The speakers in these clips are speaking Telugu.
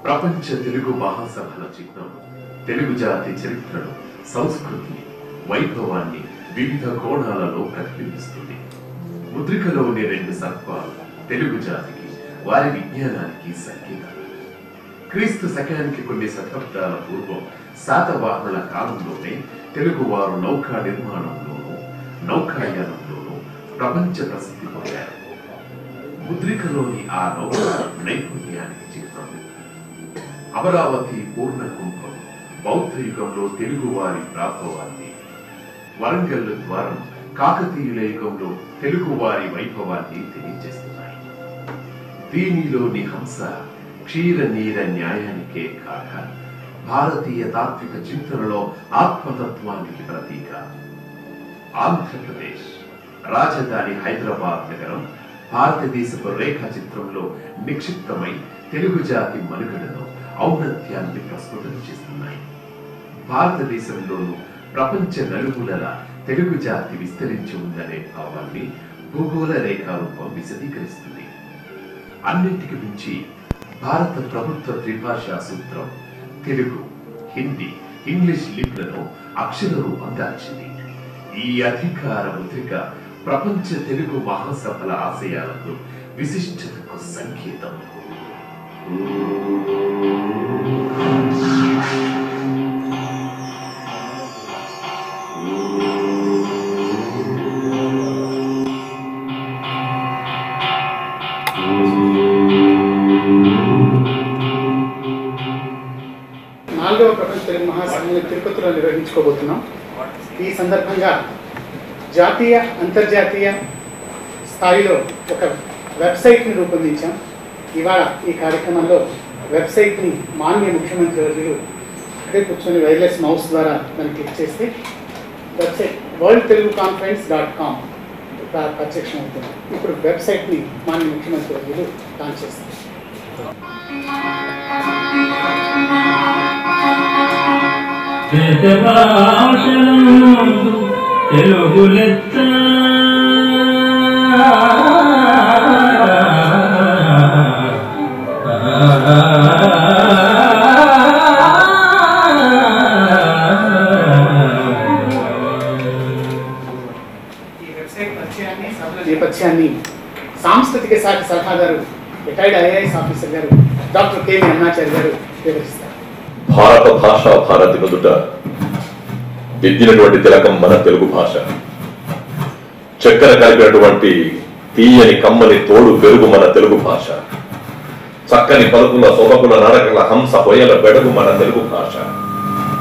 ప్రపంచ తెలుగు మహాసభల చిహ్నం తెలుగు జాతి చరిత్రను, సంస్కృతిని, వైభవాన్ని వివిధ కోణాలలో ప్రతిబింబిస్తుంది. ముద్రికలోని రెండు సర్పాలు తెలుగు జాతికి, వారి విజ్ఞానానికి సంకేతాలు. క్రీస్తు శకానికి కొన్ని శతాబ్దాల పూర్వం శాతవాహనుల కాలంలోనే తెలుగువారు నౌకా నిర్మాణంలోనూ నౌకాయానంలోనూ ప్రపంచ ప్రసిద్ధి పొందారు. ముద్రికలోని ఆ నౌక నైపుణ్యానికి చిహ్నం. అమరావతి పూర్ణ కుంభం బౌద్ధ యుగంలో తెలుగువారి ప్రాభవాన్ని, వరంగల్ ద్వారం కాకతీయుల యుగంలో తెలుగువారి వైభవాన్ని తెలియజేస్తున్నాయి. దీనిలోని హంస క్షీర నీర న్యాయానికే కాక భారతీయ తాత్విక చింతనలో ఆత్మతత్వానికి ప్రతీక. ఆంధ్రప్రదేశ్ రాజధాని హైదరాబాద్ నగరం భారతదేశపు రేఖా చిత్రంలో నిక్షిప్తమై తెలుగు జాతి మనుగడను, ఔన్నత్యాన్ని ప్రస్ఫుటం చేస్తున్నాయి. భారతదేశంలోనూ ప్రపంచ నలుమూలల తెలుగు జాతి విస్తరించి ఉందనే భావాన్ని భూగోళ రేఖారూపం విశదీకరిస్తుంది. అన్నింటికి మించి భారత ప్రభుత్వ త్రిభాషా సూత్రం తెలుగు, హిందీ, ఇంగ్లీష్ లిపులను అక్షర రూపం దాల్చింది. ఈ అధికార ముద్రిక ప్రపంచ తెలుగు మహాసభల ఆశయాలకు, విశిష్టతకు సంకేతం. నాలుగవ ప్రపంచ తెలుగు మహాసభని తిరుపతిలో నిర్వహించుకోబోతున్నాం. ఈ సందర్భంగా జాతీయ, అంతర్జాతీయ స్థాయిలో ఒక వెబ్సైట్ని రూపొందించాం. ఇవాళ ఈ కార్యక్రమంలో వెబ్సైట్ని మాన్య ముఖ్యమంత్రి వర్యులు అక్కడే కూర్చొని వైర్లెస్ మౌస్ ద్వారా దాన్ని క్లిక్ చేస్తే వెబ్సైట్ worldteluguconference.com ప్రత్యక్షం అవుతుంది. ఇప్పుడు వెబ్సైట్ని మాన్య ముఖ్యమంత్రి వర్యులు లాంచ్ చేస్తారు. నేపథ్యాన్ని సాంస్కృతిక శాఖ సలహాదారు రిటైర్డ్ ఐఏఎస్ ఆఫీసర్ గారు డాక్టర్ కెవి అన్నాచార్య గారు వివరిస్తారు. భారత భాష భారతి మొదట దిద్దినటువంటి తిలకం మన తెలుగు భాష. చక్కెర కలిపినటువంటి తీయని కమ్మని తోడు పెరుగు మన తెలుగు భాష. చక్కని పలుకుల సొబకుల నడకల హంస పొయ్యల బెడగు మన తెలుగు భాష.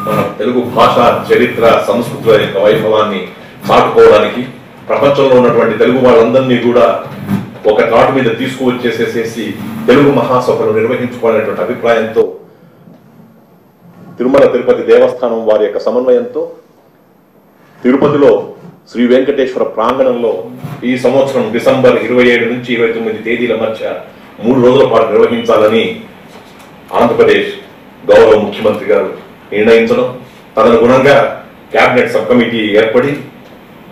మన తెలుగు భాష చరిత్ర సంస్కృతుల యొక్క వైభవాన్ని చాటుకోవడానికి ప్రపంచంలో ఉన్నటువంటి తెలుగు వాళ్ళందరినీ కూడా ఒక తాటు మీద తీసుకువచ్చేసేసి తెలుగు మహాసభలు నిర్వహించుకోవాలనేటువంటి అభిప్రాయంతో తిరుమల తిరుపతి దేవస్థానం వారి యొక్క సమన్వయంతో తిరుపతిలో శ్రీ వెంకటేశ్వర ప్రాంగణంలో ఈ సంవత్సరం డిసెంబర్ 27 నుంచి 29 తేదీల మధ్య 3 రోజుల పాటు నిర్వహించాలని ఆంధ్రప్రదేశ్ గౌరవ ముఖ్యమంత్రి గారు నిర్ణయించడం, తదనుగుణంగా కేబినెట్ సబ్ కమిటీ ఏర్పడి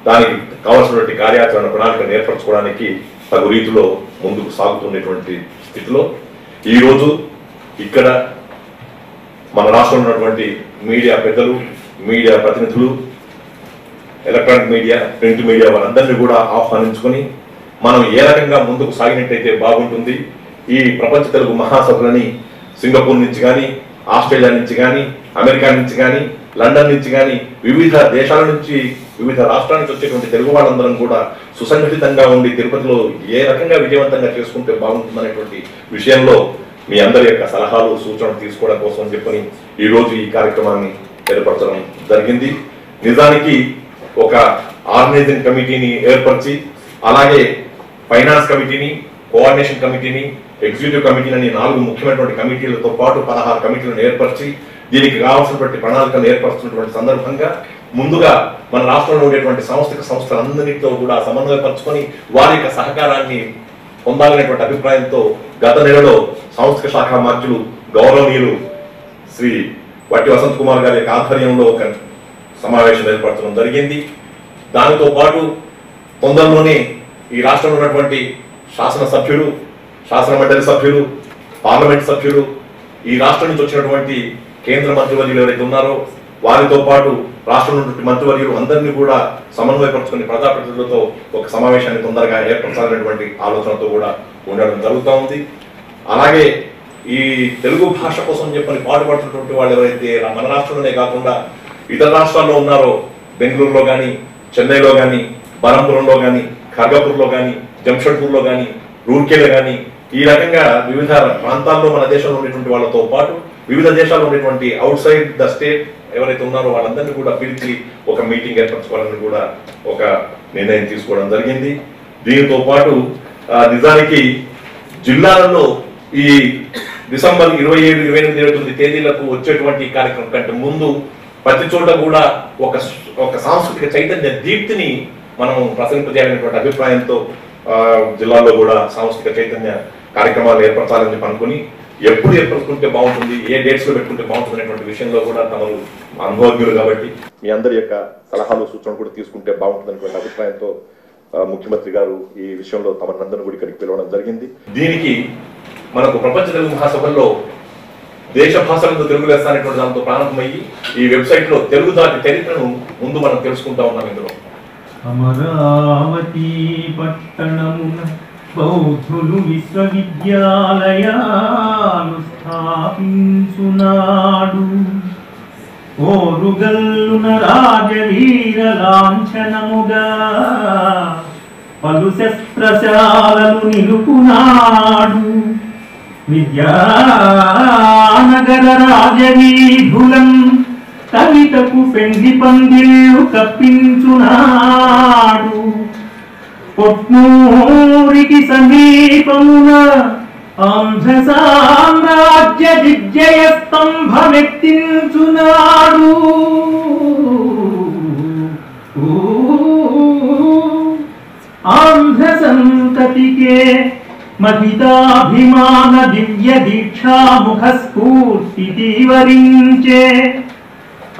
దానికి కావాల్సినటువంటి కార్యాచరణ ప్రణాళికను ఏర్పరచుకోవడానికి తగు రీతిలో ముందుకు సాగుతున్నటువంటి స్థితిలో ఈరోజు ఇక్కడ మన రాష్ట్రంలో ఉన్నటువంటి మీడియా పెద్దలు, మీడియా ప్రతినిధులు, ఎలక్ట్రానిక్ మీడియా, ప్రింట్ మీడియా వారందరినీ కూడా ఆహ్వానించుకొని మనం ఏ రకంగా ముందుకు సాగినట్టయితే బాగుంటుంది, ఈ ప్రపంచ తెలుగు మహాసభలని సింగపూర్ నుంచి కానీ, ఆస్ట్రేలియా నుంచి కానీ, అమెరికా నుంచి కానీ, లండన్ నుంచి కానీ, వివిధ దేశాల నుంచి, వివిధ రాష్ట్రాల నుంచి వచ్చేటువంటి తెలుగు వాళ్ళందరం కూడా సుసంఘటితంగా ఉండి తిరుపతిలో ఏ రకంగా విజయవంతంగా చేసుకుంటే బాగుంటుందనేటువంటి విషయంలో మీ అందరి యొక్క సలహాలు సూచనలు తీసుకోవడం కోసం చెప్పని ఈరోజు ఈ కార్యక్రమాన్ని ఏర్పరచడం జరిగింది. నిజానికి ఒక ఆర్గనైజింగ్ కమిటీని ఏర్పరిచి అలాగే ఫైనాన్స్ కమిటీని, కోఆర్డినేషన్ కమిటీని, ఎగ్జిక్యూటివ్ కమిటీని అని 4 ముఖ్యమైనటువంటి కమిటీలతో పాటు 16 కమిటీలను ఏర్పరిచి దీనికి కావాల్సినటువంటి ప్రణాళికను ఏర్పరుస్తున్నటువంటి సందర్భంగా ముందుగా మన రాష్ట్రంలో ఉండేటువంటి సంస్థలందరితో కూడా సమన్వయపరుచుకొని వారి యొక్క సహకారాన్ని పొందాలనేటువంటి అభిప్రాయంతో గత నెలలో సాంస్కృతిక శాఖ మంత్రులు గౌరవనీయులు శ్రీ వట్టి వసంత్ కుమార్ గారి యొక్క ఆధ్వర్యంలో ఒక సమావేశం ఏర్పరచడం జరిగింది. దానితో పాటు తొందరలోనే ఈ రాష్ట్రంలో ఉన్నటువంటి శాసనసభ్యులు, శాసన మండలి సభ్యులు, పార్లమెంట్ సభ్యులు, ఈ రాష్ట్రం నుంచి వచ్చినటువంటి కేంద్ర మంత్రివర్యులు ఎవరైతే ఉన్నారో వారితో పాటు రాష్ట్రంలో ఉన్నటువంటి మంత్రివర్యులు అందరినీ కూడా సమన్వయపరుచుకుని ప్రజాప్రతినిధులతో ఒక సమావేశాన్ని తొందరగా ఏర్పరచాలనేటువంటి ఆలోచనతో కూడా ఉండడం జరుగుతూ ఉంది. అలాగే ఈ తెలుగు భాష కోసం చెప్పని పాటుపడుతున్నటువంటి వాళ్ళు ఎవరైతే మన రాష్ట్రంలోనే కాకుండా ఇతర రాష్ట్రాల్లో ఉన్నారో, బెంగళూరులో కానీ, చెన్నైలో కానీ, బరంపురంలో కానీ, ఖర్గపూర్లో కానీ, జంషెడ్పూర్లో కానీ, రూర్కేలో కానీ ఈ రకంగా వివిధ ప్రాంతాల్లో మన దేశంలో ఉండేటువంటి వాళ్ళతో పాటు వివిధ దేశాల్లో ఉండేటువంటి అవుట్ సైడ్ ద స్టేట్ ఎవరైతే ఉన్నారో వాళ్ళందరినీ కూడా పిలిచి ఒక మీటింగ్ ఏర్పరచుకోవాలని కూడా ఒక నిర్ణయం తీసుకోవడం జరిగింది. దీనితో పాటు నిజానికి జిల్లాలలో ఈ డిసెంబర్ 27, 28, 29 తేదీలకు వచ్చేటువంటి కార్యక్రమం కంటే ముందు ప్రతి చోట కూడా ఒక సాంస్కృతిక చైతన్య దీప్తిని మనం ప్రసరింపజేయాలనేటువంటి అభిప్రాయంతో జిల్లాలో కూడా సాంస్కృతిక చైతన్య కార్యక్రమాలు ఏర్పరచాలని చెప్పి అనుకుని ఎప్పుడు ఏర్పరచుకుంటే బాగుంటుంది, ఏ డేట్స్ లో పెట్టుకుంటే బాగుంటుంది అనేటువంటి విషయంలో కూడా తమరు అనుభవజ్ఞులు కాబట్టి మీ అందరి యొక్క సలహాలు సూచనలు కూడా తీసుకుంటే బాగుంటుంది అనేటువంటి అభిప్రాయంతో ముఖ్యమంత్రి గారు ఈ విషయంలో తమనందరూ కూడా ఇక్కడికి పిలవడం జరిగింది. దీనికి మనకు ప్రపంచ తెలుగు మహాసభల్లో దేశ భాషలందు తెలుగు లెస్స అనేటువంటి దాంతో ప్రారంభమయ్యి ఈ వెబ్సైట్ లో తెలుగు జాతి చరిత్రను ముందు మనం తెలుసుకుంటా ఉన్నాం. ఇందులో అమరావతి పట్టణమున బౌద్ధులు విశ్వవిద్యాలయాలు స్థాపించునాడు. ఓరుగల్లున రాజవీర లాంఛనముగా పలు శస్త్రశాలలు నిలుపునాడు. విద్యానగర రాజవీధులం కవితకు పెండి పందిళ్ళు కప్పించునాడు. పొట్నూరికి సమీపమున ఆంధ్ర సామ్రాజ్య విజయ స్తంభమెత్తించునాడు. ఆంధ్ర సంతతికే మహితాభిమాన దివ్య దీక్షాముఖ స్ఫూర్తి తీవరించే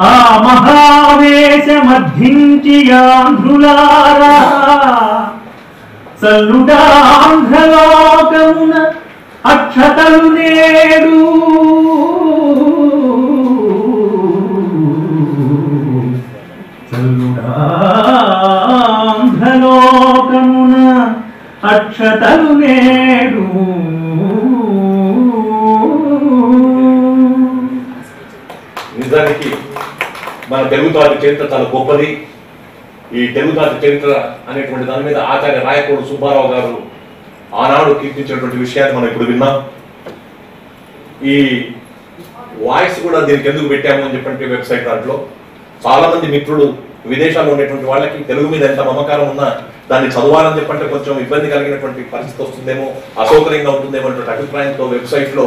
ఆ మహావేశమర్థించి ఆంధ్రులారా చల్లుడాంధ్రలోకమున అక్షతలు నేడు. చల్లుడాంధ్రలోకమున అక్షతలు నేడు. నిజానికి మన తెలుగు జాతి చరిత్ర చాలా గొప్పది. ఈ తెలుగు జాతి చరిత్ర అనేటువంటి దాని మీద ఆచార్య రాయకోడు సుబ్బారావు గారు ఆనాడు కీర్తించినటువంటి విషయాన్ని మనం ఇప్పుడు విన్నాం. ఈ వాయిస్ కూడా దీనికి ఎందుకు పెట్టాము అని చెప్పంటే వెబ్సైట్ దాంట్లో చాలా మంది మిత్రులు విదేశాల్లో ఉండేటువంటి వాళ్ళకి తెలుగు మీద ఎంత మమకారం ఉన్నా దాన్ని చదవాలని చెప్పంటే కొంచెం ఇబ్బంది కలిగినటువంటి పరిస్థితి వస్తుందేమో, అసౌకర్యంగా ఉంటుందేమో అనే అభిప్రాయంతో వెబ్సైట్ లో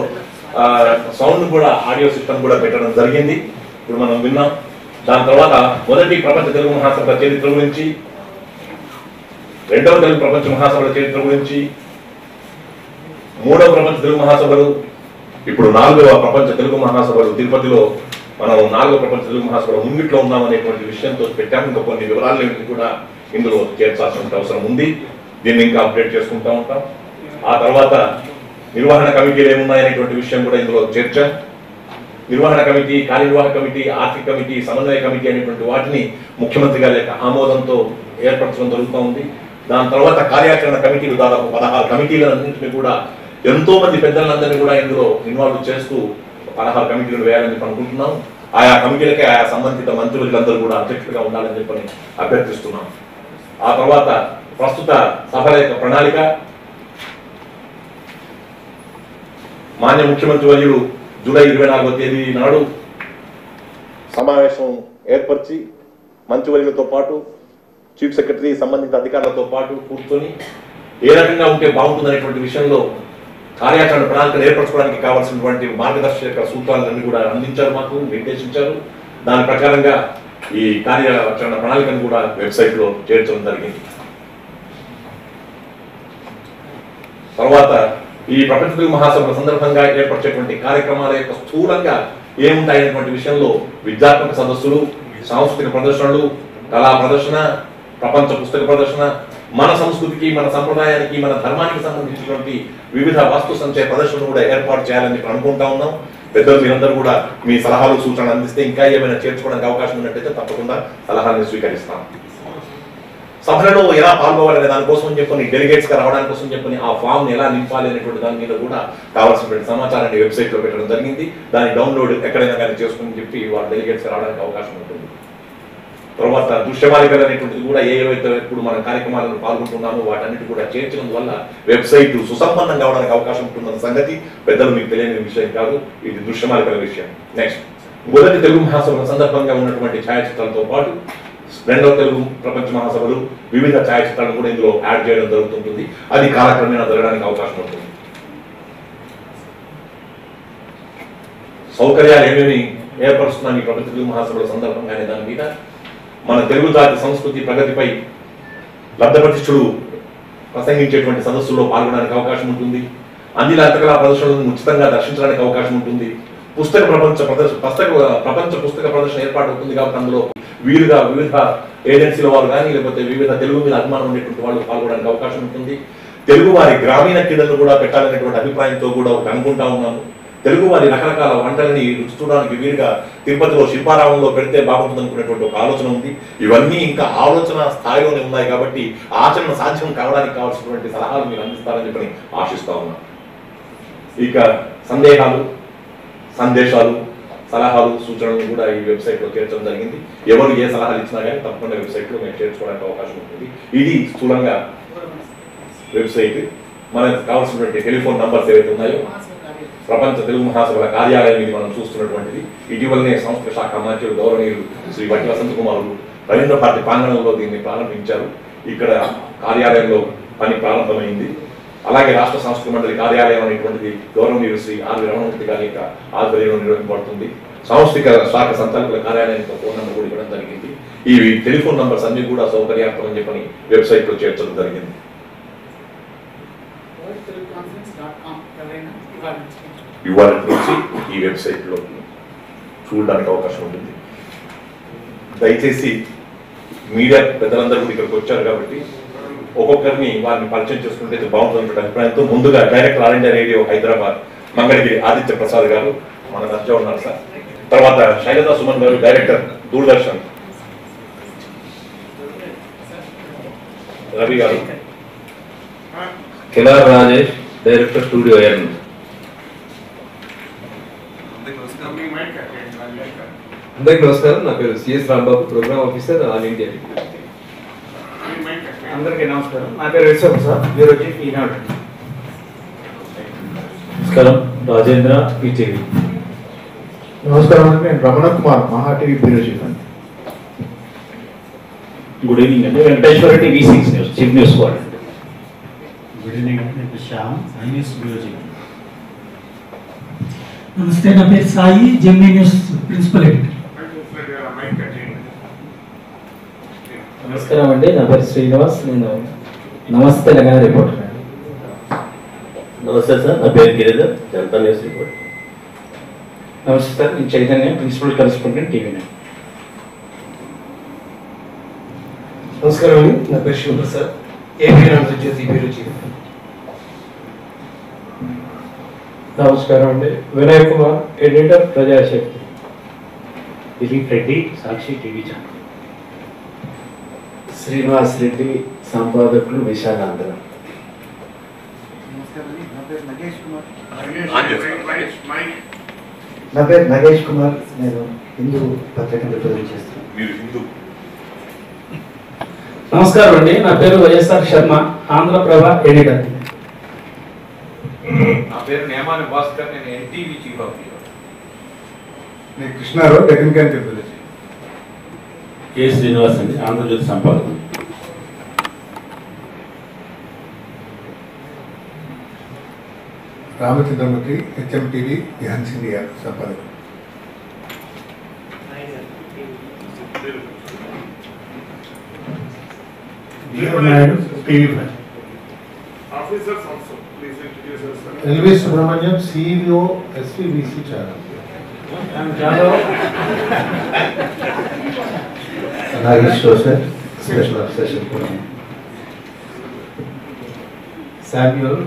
సౌండ్ కూడా ఆడియో సిస్టమ్ కూడా పెట్టడం జరిగింది. ఇప్పుడు మనం విన్నాం. దాని తర్వాత మొదటి ప్రపంచ తెలుగు మహాసభల చరిత్ర గురించి, రెండవ తెలుగు ప్రపంచ మహాసభల చరిత్ర గురించి, మూడవ ప్రపంచ తెలుగు మహాసభలు, ఇప్పుడు 4వ ప్రపంచ తెలుగు మహాసభలు తిరుపతిలో మనం 4వ ప్రపంచ తెలుగు మహాసభలో ముంగిట్లో ఉన్నామనేటువంటి విషయంతో పెట్టాము. ఇంకా కొన్ని వివరాలు కూడా ఇందులో చేర్చాల్సిన అవసరం ఉంది. దీన్ని ఇంకా అప్డేట్ చేసుకుంటూ ఉంటాం. ఆ తర్వాత నిర్వహణ కమిటీలు ఏమున్నాయనేటువంటి విషయం కూడా ఇందులో చేర్చాం. నిర్వహణ కమిటీ, కార్యనిర్వాహక కమిటీ, ఆర్థిక కమిటీ, సమన్వయ కమిటీ అనేటువంటి వాటిని ముఖ్యమంత్రి గారి యొక్క ఆమోదంతో ఏర్పరచడం జరుగుతూ ఉంది. దాని తర్వాత కార్యాచరణ కమిటీలు దాదాపు 16 కమిటీలన్నింటినీ కూడా ఎంతో మంది పెద్దలందరినీ కూడా ఇందులో ఇన్వాల్వ్ చేస్తూ 16 కమిటీలు వేయాలని చెప్పి అనుకుంటున్నాం. ఆయా కమిటీలకే ఆయా సంబంధిత మంత్రులందరూ కూడా అధ్యక్షులుగా ఉండాలని చెప్పని అభ్యర్థిస్తున్నాం. ఆ తర్వాత ప్రస్తుత సభల యొక్క ప్రణాళిక మాన్య ముఖ్యమంత్రి వర్యులు జూలై 24వ తేదీ నాడు సమావేశం ఏర్పరిచి మంత్రివర్యులతో పాటు చీఫ్ సెక్రటరీ, సంబంధిత అధికారులతో పాటు కూర్చొని ఏ రకంగా ఉంటే బాగుంటుందనేటువంటి విషయంలో కార్యాచరణ ప్రణాళికను ఏర్పరచుకోవడానికి కావాల్సినటువంటి మార్గదర్శక సూత్రాలన్నీ కూడా అందించారు, మాకు నిర్దేశించారు. దాని ప్రకారంగా ఈ కార్యాచరణ ప్రణాళికను కూడా వెబ్సైట్ లో చేర్చడం జరిగింది. తర్వాత ఈ ప్రపంచ తెలుగు మహాసభల సందర్భంగా ఏర్పరిచేటువంటి కార్యక్రమాల యొక్క స్థూలంగా ఏముంటాయనేటువంటి విషయంలో విద్యాత్మక సదస్సులు, సాంస్కృతిక ప్రదర్శనలు, కళా ప్రదర్శన, ప్రపంచ పుస్తక ప్రదర్శన, మన సంస్కృతికి, మన సంప్రదాయానికి, మన ధర్మానికి సంబంధించినటువంటి వివిధ వస్తు సంచయ ప్రదర్శనలు కూడా ఏర్పాటు చేయాలని అనుకుంటా ఉన్నాం. పెద్దలు మీరందరూ కూడా మీ సలహాలు, సూచనలు అందిస్తే ఇంకా ఏమైనా చేర్చుకోవడానికి అవకాశం ఉన్నట్టయితే తప్పకుండా సలహాలను స్వీకరిస్తాం. సభలలో ఎలా పాల్గొవాలనే దానికోసం చెప్పని, డెలిగేట్స్ గా రావడానికి కోసం చెప్పని ఆ ఫామ్ ఎలా నింపాలి అనేటువంటి దాని మీద కూడా కావాల్సినటువంటి సమాచారాన్ని వెబ్సైట్ లో పెట్టడం జరిగింది. దాని డౌన్లోడ్ ఎక్కడైనా కానీ చేసుకుని చెప్పి వాళ్ళు డెలిగేట్స్ గా రావడానికి అవకాశం ఉంటుంది. తర్వాత దృశ్యమాలికలు అనేటువంటిది కూడా ఏవైతే ఇప్పుడు మన కార్యక్రమాలను పాల్గొంటున్నామో వాటన్నిటి కూడా చేర్చడం వల్ల వెబ్సైట్ సుసంపన్నం కావడానికి అవకాశం ఉంటుందన్న సంగతి పెద్దలు మీకు తెలియని విషయం కాదు. ఇది దృశ్యమాలికల విషయం. నెక్స్ట్, మొదటి తెలుగు మహాసభల సందర్భంగా ఉన్నటువంటి ఛాయాచిత్రాలతో పాటు రెండవ తెలుగు ప్రపంచ మహాసభలు వివిధ ఛాయాచిత్రాలను కూడా ఇందులో యాడ్ చేయడం జరుగుతుంటుంది. అది కాలక్రమేణా జరగడానికి అవకాశం ఉంటుంది. సౌకర్యాలు ఏమేమి ఏర్పరుస్తున్నాం ఈ ప్రపంచ తెలుగు మహాసభల సందర్భంగానే దాని మీద మన తెలుగు జాతి సంస్కృతి ప్రగతిపై లబ్ధప్రతిష్ఠులు ప్రసంగించేటువంటి సదస్సుల్లో పాల్గొనడానికి అవకాశం ఉంటుంది. అన్ని హస్తకళా ప్రదర్శనలను ఉచితంగా దర్శించడానికి అవకాశం ఉంటుంది. ప్రపంచ పుస్తక ప్రదర్శన ఏర్పాటు అవుతుంది కాబట్టి అందులో వీలుగా వివిధ ఏజెన్సీల వారు కానీ లేకపోతే వివిధ తెలుగు మీద అభిమానం ఉండేటువంటి వాళ్ళు పాల్గొనడానికి అవకాశం ఉంటుంది. తెలుగు వారి గ్రామీణ క్రీడలను కూడా పెట్టాలనేటువంటి అభిప్రాయంతో కూడా ఒకటి అనుకుంటా ఉన్నాము. తెలుగు వారి రకరకాల వంటలని రుచి చూడడానికి వీలుగా తిరుపతిలో శిల్పారామంలో పెడితే బాగుంటుంది అనుకునేటువంటి ఒక ఆలోచన ఉంది. ఇవన్నీ ఇంకా ఆలోచన స్థాయిలోనే ఉన్నాయి కాబట్టి ఆచరణ సాధ్యం కావడానికి కావాల్సినటువంటి సలహాలు మీరు అందిస్తారని చెప్పని ఆశిస్తా ఉన్నాం. ఇక సందేహాలు, సందేశాలు, సలహాలు, సూచనలు కూడా ఈ వెబ్సైట్ లో చేర్చడం జరిగింది. ఎవరు ఏ సలహాలు ఇచ్చినా కానీ తప్పకుండా వెబ్సైట్ లో మేము చేర్చుకోవడానికి అవకాశం ఉంటుంది. ఇది స్థూలంగా వెబ్సైట్. మనకు కావాల్సినటువంటి టెలిఫోన్ నంబర్స్ ఏవైతే ఉన్నాయో ప్రపంచ తెలుగు మహాసభల కార్యాలయం ఇది మనం చూస్తున్నటువంటిది. ఇటీవలనే సంస్కృత శాఖ మంత్రులు గౌరవనీయులు శ్రీ వట్టి వసంత కుమారులు రవీంద్ర భారతి ప్రాంగణంలో దీన్ని ప్రారంభించారు. ఇక్కడ కార్యాలయంలో పని ప్రారంభమైంది. అలాగే రాష్ట్ర సంస్కృతి మండలి కార్యాలయం అనేటువంటిది గౌరవనీయులు శ్రీ ఆర్వి రమణమూర్తి గారి యొక్క ఆధ్వర్యంలో నిర్వహించబడుతుంది. సాంస్కృతిక శాఖ సంచాలకుల కార్యాలయానికి ఫోన్ నెంబర్ కూడా ఇవ్వడం జరిగింది. ఈ టెలిఫోన్ నంబర్స్ అన్ని కూడా సౌకర్యాత్మకం అని చెప్పని వెబ్సైట్ లో చేర్చడం జరిగింది. ఇవాళ నుంచి ఈ వెబ్సైట్ లో చూడడానికి అవకాశం ఉంటుంది. దయచేసి మీడియా పెద్దలందరూ కూడా ఇక్కడికి వచ్చారు కాబట్టి ఒక్కొక్కరిని వారిని పరిచయం చేసుకుంటే బాగుంటుంది అభిప్రాయంతో ముందుగా director all India radio Hyderabad Mangalagiri Aditya Prasad గారు మన మధ్య ఉన్నారు సార్. తర్వాత శైలజా సుమన్ గారు డైరెక్టర్ దూరదర్శన్, రవి గారు, కెలార్ రాజేష్ డైరెక్టర్ స్టూడియో ఎన్. అందరికీ నమస్కారం. నా పేరు CS Rambabu, program officer all India. అందరికీ నమస్కారం. నా పేరు విశ్వప్రసాద్, బ్యూరో చీఫ్, ఈనాడు. నమస్కారం, రాజేంద్ర, ఈటీవీ. నమస్కారం అండి, నేను Ramana Kumar, Maha TV bureau chief అండి. గుడ్ ఈవినింగ్ అండి, Venkateswara Reddy, V6 news chief news coordinator. Good evening అండి, నేను శ్యామ్, ఐన్యూస్ బ్యూరో చీఫ్. నమస్తే, నా పేరు Sai, Gemini news principal editor. నమస్కారం అండి, నా పేరు శ్రీనివాస్, నేను నమస్తే తెలంగాణ రిపోర్టర్ అండి. నమస్తే సార్, నా పేరు గిరిధర్, జనతా న్యూస్ రిపోర్ట్. నమస్తే సార్, నేను చైతన్య, ప్రిన్సిపల్ కరెస్పాండెంట్, టీవీ9. నమస్కారం అండి, నా పేరు శివప్రసాద్, ఏపీ ఆంధ్రజ్యోతి బ్యూరో చీఫ్. నమస్కారం అండి, Vinay Kumar, editor, Prajasakti. Dileep Reddy, Sakshi TV channel. Srinivas Reddy, సంపాదకులు, విశాలాంధ్ర. నా పేరు నగేష్ కుమార్, నేను హిందూ పత్రికను రిప్రజెంట్ చేస్తున్నాను. నమస్కారం అండి, నా పేరు వైఎస్ఆర్ శర్మ, ఆంధ్రప్రభ ఎడిటర్. నా పేరు నేమాని భాస్కర్, నేను ఎన్టీవీ చీఫ్ ఆఫ్ బ్యూరో. నేను Krishnarao, technical represent. K Srinivas అండి, ఆంధ్రజ్యోతి సంపాదకులు. రామచంద్రమూర్తి, HMTV, బిహాన్స్ ఇండియా సంపాదకులు. L V Subrahmanyam, CEO, SVBC channel. Nagesh Roshan, special obsession. Samuel,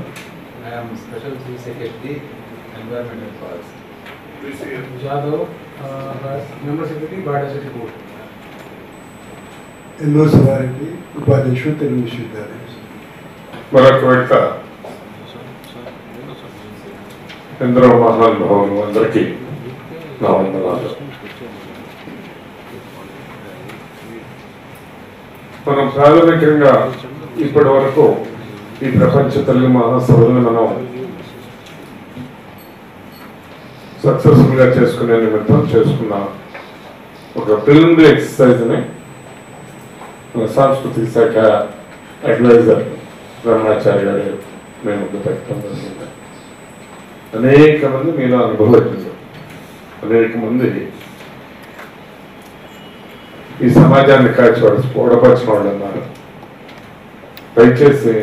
I am Special Chief Secretary, Environmental Policy. Jadhav, Member Secretary, Biodiversity Board. ఎల్లో సవారెడ్డి, ఉపాధ్యక్షుడు, తెలుగు విశ్వవిద్యాలయం. మరొక వ్యక్త ఎందరో మహానుభావులు, అందరికీ నా వందనాలు. మనం ప్రాథమికంగా ఇప్పటి వరకు ఈ ప్రపంచ తెలుగు మహాసభలను మనం సక్సెస్ఫుల్ గా చేసుకునే నిమిత్తం చేసుకున్న ఒక ప్రిలిమినరీ ఎక్సర్సైజ్ ని మన సాంస్కృతిక శాఖ అడ్వైజర్ బ్రహ్మాచారి గారు మేము పెట్టడం జరిగింది. అనేక మంది మీలో అనుభవించారు, అనేక మంది ఈ సమాజాన్ని కాచి ఓడపరిచిన వాళ్ళు అన్నారు. దయచేసి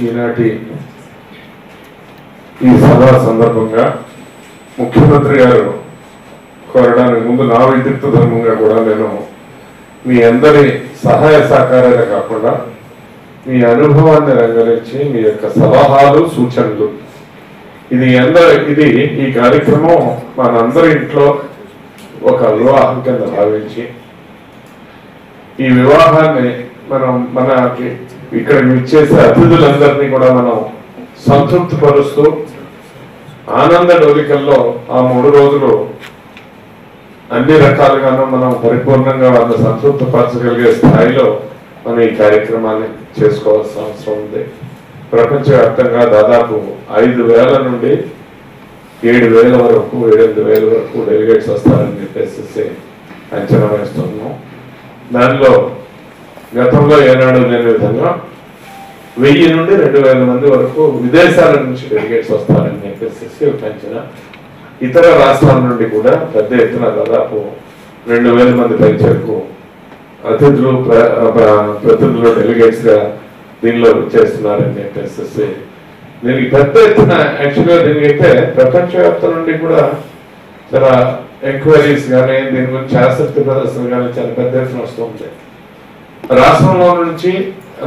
ఈనాటి ఈ సభా సందర్భంగా ముఖ్యమంత్రి గారు కోరడానికి ముందు నా విద్యుత్ ధర్మంగా కూడా నేను మీ అందరి సహాయ సహకారాలు కాకుండా మీ అనుభవాన్ని రంగరించి మీ యొక్క సలహాలు, సూచనలు, ఇది ఈ కార్యక్రమం మనందరి ఇంట్లో ఒక వివాహం కింద భావించి ఈ వివాహాన్ని మనకి ఇక్కడ ఇచ్చేసే అతిథులందరినీ కూడా మనం సంతృప్తి పరుస్తూ ఆనంద డోలికల్లో ఆ 3 రోజులు అన్ని రకాలుగాను మనం పరిపూర్ణంగా వాళ్ళని సంతృప్తి పరచగలిగే స్థాయిలో మనం ఈ కార్యక్రమాన్ని చేసుకోవాల్సిన అవసరం ఉంది. ప్రపంచవ్యాప్తంగా దాదాపు 5,000 నుండి 7,000 వరకు 8,000 వరకు డెలిగేట్స్ వస్తారని చెప్పేసి అంచనా వేస్తున్నాం. దానిలో గతంలో ఏనాడు లేని విధంగా 1000 నుండి 2,000 మంది వరకు విదేశాల నుంచి డెలిగేట్స్ వస్తారని చెప్పేసి ఒక అంచనా. ఇతర రాష్ట్రాల నుండి కూడా పెద్ద ఎత్తున దాదాపు 2,000 మంది పైచరకు అతిథులు, ప్రతినిధులు, డెలిగేట్స్ గా దీనిలో చేస్తున్నారని చెప్పేసి దీనికి పెద్ద ఎత్తున యాక్చువల్గా దీనికైతే ప్రపంచవ్యాప్తం నుండి కూడా చాలా ఎంక్వైరీస్ కానీ దీని గురించి ఆసక్తి ప్రదర్శన కానీ చాలా పెద్ద ఎత్తున వస్తుంది. రాష్ట్రంలో నుంచి,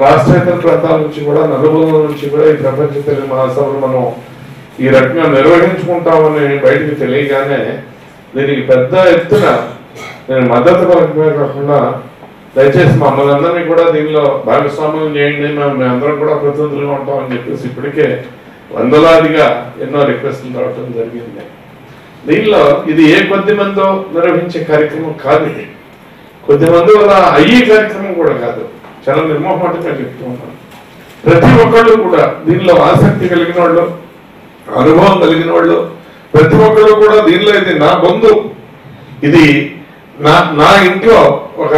రాష్ట్రేతర ప్రాంతాల నుంచి కూడా, నలుగురుల నుంచి కూడా ఈ ప్రపంచ తెలుగు మహాసభలు మనం ఈ రకంగా నిర్వహించుకుంటామని బయటికి తెలియగానే దీనికి పెద్ద ఎత్తున నేను మద్దతు పలకమే కాకుండా దయచేసి మమ్మల్ని అందరినీ కూడా దీనిలో భాగస్వామ్యం చేయండి, మేము అందరం కూడా ప్రతినిధులుగా ఉంటామని చెప్పేసి ఇప్పటికే వందలాదిగా ఎన్నో రిక్వెస్ట్లు రావడం జరిగింది. దీనిలో ఇది ఏ కొద్ది మందో నిర్వహించే కార్యక్రమం కాదు, ఇది కొద్ది మంది వల్ల అయ్యే కార్యక్రమం కూడా కాదు. చాలా నిర్మోహమాటంగా చెప్తూ ఉన్నాను. ప్రతి ఒక్కళ్ళు కూడా దీనిలో ఆసక్తి కలిగిన వాళ్ళు, అనుభవం కలిగిన వాళ్ళు, ప్రతి ఒక్కళ్ళు కూడా దీనిలో ఇది నా బంధు, ఇది నా ఇంట్లో ఒక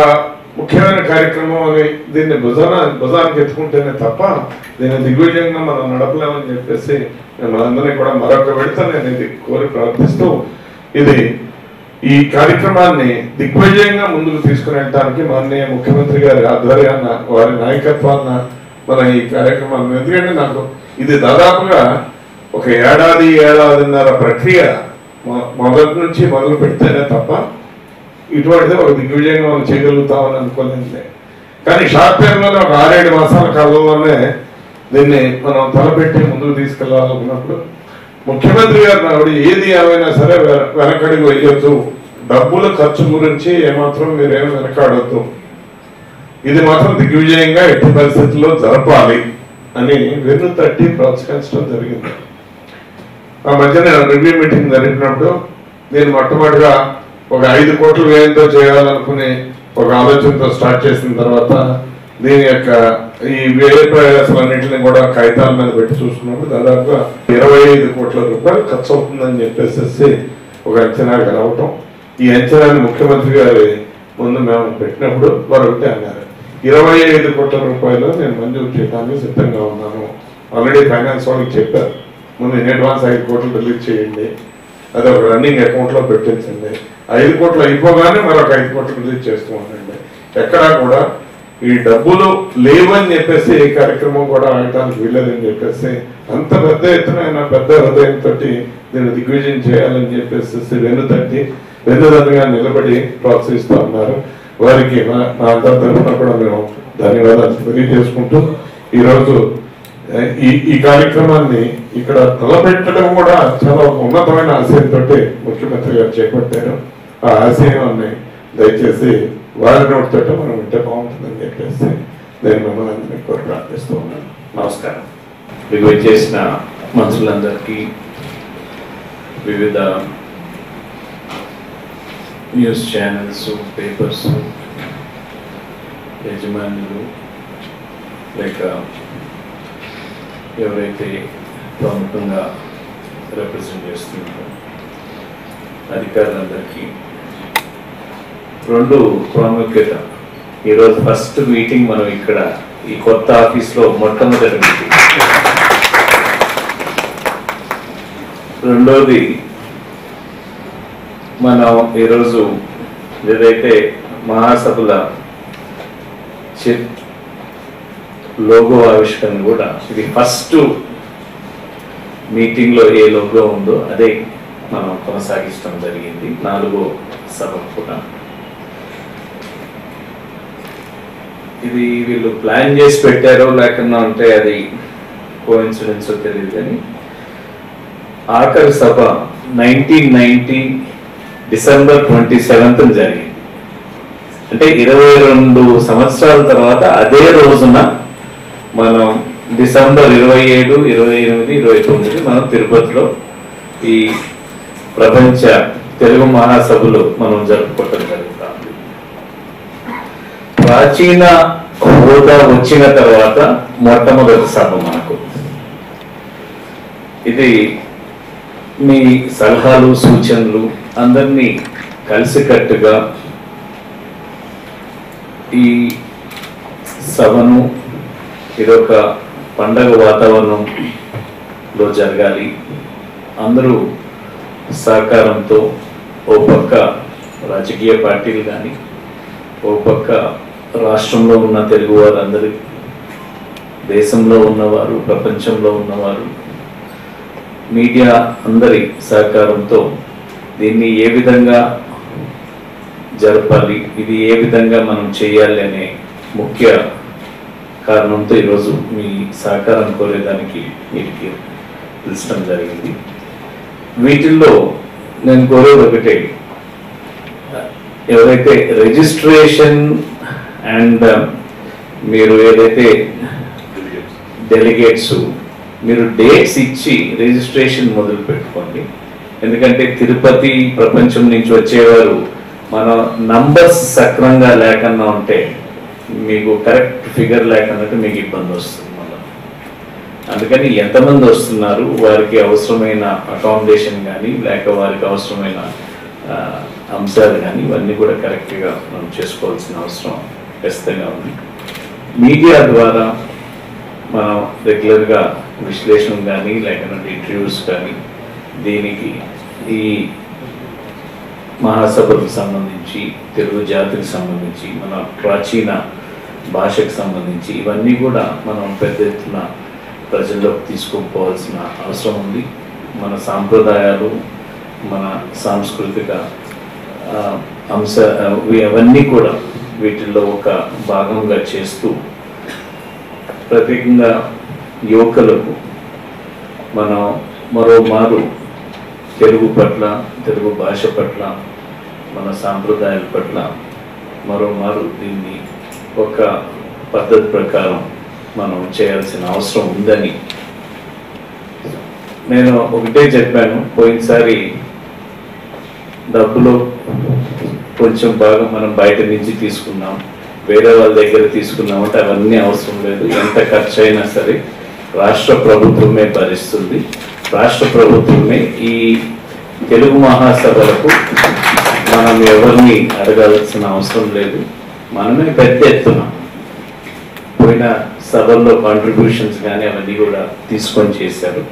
ముఖ్యమైన కార్యక్రమం అని దీన్ని భుజానికి ఎత్తుకుంటేనే తప్ప దీన్ని దిగ్విజయంగా మనం నడపలేమని చెప్పేసి మనందరినీ కూడా మరొక విడత నేను ఇది కోరి ప్రార్థిస్తూ ఇది ఈ కార్యక్రమాన్ని దిగ్విజయంగా ముందుకు తీసుకుని వెళ్ళడానికి మాననీయ ముఖ్యమంత్రి గారి ఆధ్వర్యాన్న, వారి నాయకత్వాన్న మన ఈ కార్యక్రమాన్ని, ఎందుకంటే నాకు ఇది దాదాపుగా ఒక ఏడాదిన్నర ప్రక్రియ మొదటి నుంచి మొదలు పెడితేనే తప్ప ఇటువంటిది ఒక దిగ్విజయంగా మనం చేయగలుగుతామని అనుకోలేదు. కానీ షార్ట్ టైంలోనే ఒక 6-7 మాసాల కాలంలోనే దీన్ని మనం తలపెట్టి ముందుకు తీసుకెళ్లాలనుకున్నప్పుడు ముఖ్యమంత్రి గారు నాడు ఏది ఏమైనా సరే వెనకడికి వేయొద్దు, డబ్బుల ఖర్చు గురించి ఏమాత్రం మీరేం వెనకాడొద్దు, ఇది మాత్రం దిగ్విజయంగా ఎట్టి పరిస్థితుల్లో జరపాలి అని వెన్ను తట్టి ప్రోత్సహించడం జరిగింది. ఆ మధ్యన రివ్యూ మీటింగ్ జరిపినప్పుడు నేను మొట్టమొదటిగా ఒక 5 కోట్ల వ్యయంతో చేయాలనుకుని ఒక ఆలోచనతో స్టార్ట్ చేసిన తర్వాత దీని యొక్క ఈ వ్యయ ప్రయాసాలన్నింటినీ కూడా కాగితాల మీద పెట్టి చూసుకున్నప్పుడు దాదాపుగా 25 కోట్ల రూపాయలు ఖర్చు అవుతుందని చెప్పేసి ఒక అంచనాకి రావటం. ఈ అంచనాన్ని ముఖ్యమంత్రి గారి ముందు మేము పెట్టినప్పుడు వారు ఒకటి అన్నారు, 25 కోట్ల రూపాయలు నేను మంజూరు చేయడానికి సిద్ధంగా ఉన్నాను. ఆల్రెడీ ఫైనాన్స్ వాళ్ళకి చెప్పారు, ముందు ఇన్ అడ్వాన్స్ 5 కోట్లు రిలీజ్ చేయండి, అది ఒక రన్నింగ్ అకౌంట్లో పెట్టించండి, 5 కోట్లు అయిపోగానే మరొక 5 కోట్లు రిలీజ్ చేస్తూ ఉండండి. ఎక్కడా కూడా ఈ డబ్బులు లేవని చెప్పేసి ఈ కార్యక్రమం కూడా ఆగటానికి వీల్లేదని చెప్పేసి అంత పెద్ద ఎత్తున ఆయన పెద్ద హృదయంతో దీన్ని దిగ్విజయం చేయాలని చెప్పేసి వెన్నుదన్నుగా నిలబడి ప్రోత్సహిస్తూ ఉన్నారు. వారికి నా అందరి తరఫున కూడా మేము ధన్యవాదాలు తెలియజేసుకుంటూ ఈరోజు ఈ కార్యక్రమాన్ని ఇక్కడ తలపెట్టడం కూడా చాలా ఉన్నతమైన ఆశయంతో ముఖ్యమంత్రి గారు చేపట్టారు. ఆ ఆశయాన్ని దయచేసి వారి నోటితో మనం వింటే బాగుంటుందని చెప్పేసి నేను మిమ్మల్ని అందరినీ కోరి ప్రార్థిస్తూ ఉన్నాను. నమస్కారం. మీకు వచ్చేసిన మంత్రులందరికీ, వివిధ న్యూస్ ఛానల్స్, పేపర్స్ యజమానులు, లేక ఎవరైతే ప్రముఖంగా రిప్రజెంట్ చేస్తున్నారో అధికారులందరికీ 2 ప్రాముఖ్యత. ఈరోజు ఫస్ట్ మీటింగ్ మనం ఇక్కడ ఈ కొత్త ఆఫీస్లో మొట్టమొదటి మీటింగ్. రెండోది, మనం ఈరోజు ఏదైతే మహాసభల లోగో ఆవిష్కరణ కూడా ఇది ఫస్ట్ మీటింగ్లో ఏ లోగో ఉందో అదే మనం కొనసాగించడం జరిగింది 4వ సభ కూడా. ఇది వీళ్ళు ప్లాన్ చేసి పెట్టారో లేకుండా అంటే అది కోఇన్సిడెన్స్ తెలియదు, కానీ ఆఖరి సభ 1990 డిసెంబర్ 27 జరిగింది. అంటే 22 సంవత్సరాల తర్వాత అదే రోజున మనం డిసెంబర్ 27, 28, 29 మనం తిరుపతిలో ఈ ప్రపంచ తెలుగు మహాసభలు మనం జరుపుకోవటం జరుగుతుంది. ప్రాచీన హోదా వచ్చిన తర్వాత మొట్టమొదటి సభ మనకు. ఇది మీ సలహాలు, సూచనలు అందరినీ కలిసికట్టుగా ఈ సభను ఇదొక పండగ వాతావరణంలో జరగాలి. అందరూ సహకారంతో, ఓ పక్క రాజకీయ పార్టీలు కానీ, ఓ పక్క రాష్ట్రంలో ఉన్న తెలుగు వారందరూ, దేశంలో ఉన్నవారు, ప్రపంచంలో ఉన్నవారు, మీడియా అందరి సహకారంతో దీన్ని ఏ విధంగా జరపాలి, ఇది ఏ విధంగా మనం చేయాలి అనే ముఖ్య కారణంతో ఈరోజు మీ సహకారం కోరేదానికి వీటికి పిలిచడం జరిగింది. వీటిల్లో నేను కోరేది ఒకటే, ఎవరైతే రిజిస్ట్రేషన్ అండ్ మీరు ఏదైతే డెలిగేట్స్ మీరు డేట్స్ ఇచ్చి రిజిస్ట్రేషన్ మొదలు పెట్టుకోండి. ఎందుకంటే తిరుపతి ప్రపంచం నుంచి వచ్చేవారు మన నంబర్స్ సక్రంగా లేకుండా ఉంటే మీకు కరెక్ట్ ఫిగర్ లేకపోతే మీకు ఇబ్బంది వస్తుంది మళ్ళీ. అందుకని ఎంతమంది వస్తున్నారు, వారికి అవసరమైన అకామిడేషన్ కానీ లేక వారికి అవసరమైన అంశాలు కానీ ఇవన్నీ కూడా కరెక్ట్గా మనం చేసుకోవాల్సిన అవసరం ఖచ్చితంగా ఉంది. మీడియా ద్వారా మనం రెగ్యులర్గా విశ్లేషణ కానీ లేకపోతే ఇంటర్వ్యూస్ కానీ దీనికి ఈ మహాసభలకు సంబంధించి, తెలుగు జాతికి సంబంధించి, మన ప్రాచీన భాషకు సంబంధించి ఇవన్నీ కూడా మనం పెద్ద ఎత్తున ప్రజల్లోకి తీసుకుపోవాల్సిన అవసరం ఉంది. మన సాంప్రదాయాలు, మన సాంస్కృతిక అవన్నీ కూడా వీటిల్లో ఒక భాగంగా చేస్తూ ప్రత్యేకంగా యువకులకు మనం మరోమారు తెలుగు పట్ల, తెలుగు భాష పట్ల, మన సాంప్రదాయాల పట్ల మరోమారు దీన్ని ఒక పద్ధతి ప్రకారం మనం చేయాల్సిన అవసరం ఉందని నేను ఒకటే చెప్పాను. పోయినసారి డబ్బులు కొంచెం బాగా మనం బయట నుంచి తీసుకున్నాం, వేరే వాళ్ళ దగ్గర తీసుకున్నామంటే అవన్నీ అవసరం లేదు. ఎంత ఖర్చు అయినా సరే రాష్ట్ర ప్రభుత్వమే భరిస్తుంది. రాష్ట్ర ప్రభుత్వమే ఈ తెలుగు మహాసభలకు మనం ఎవరిని అడగాల్సిన అవసరం లేదు. మనమే పెద్ద ఎత్తున పోయిన సభల్లో కాంట్రిబ్యూషన్స్ కానీ అవన్నీ కూడా తీసుకొని చేశారు.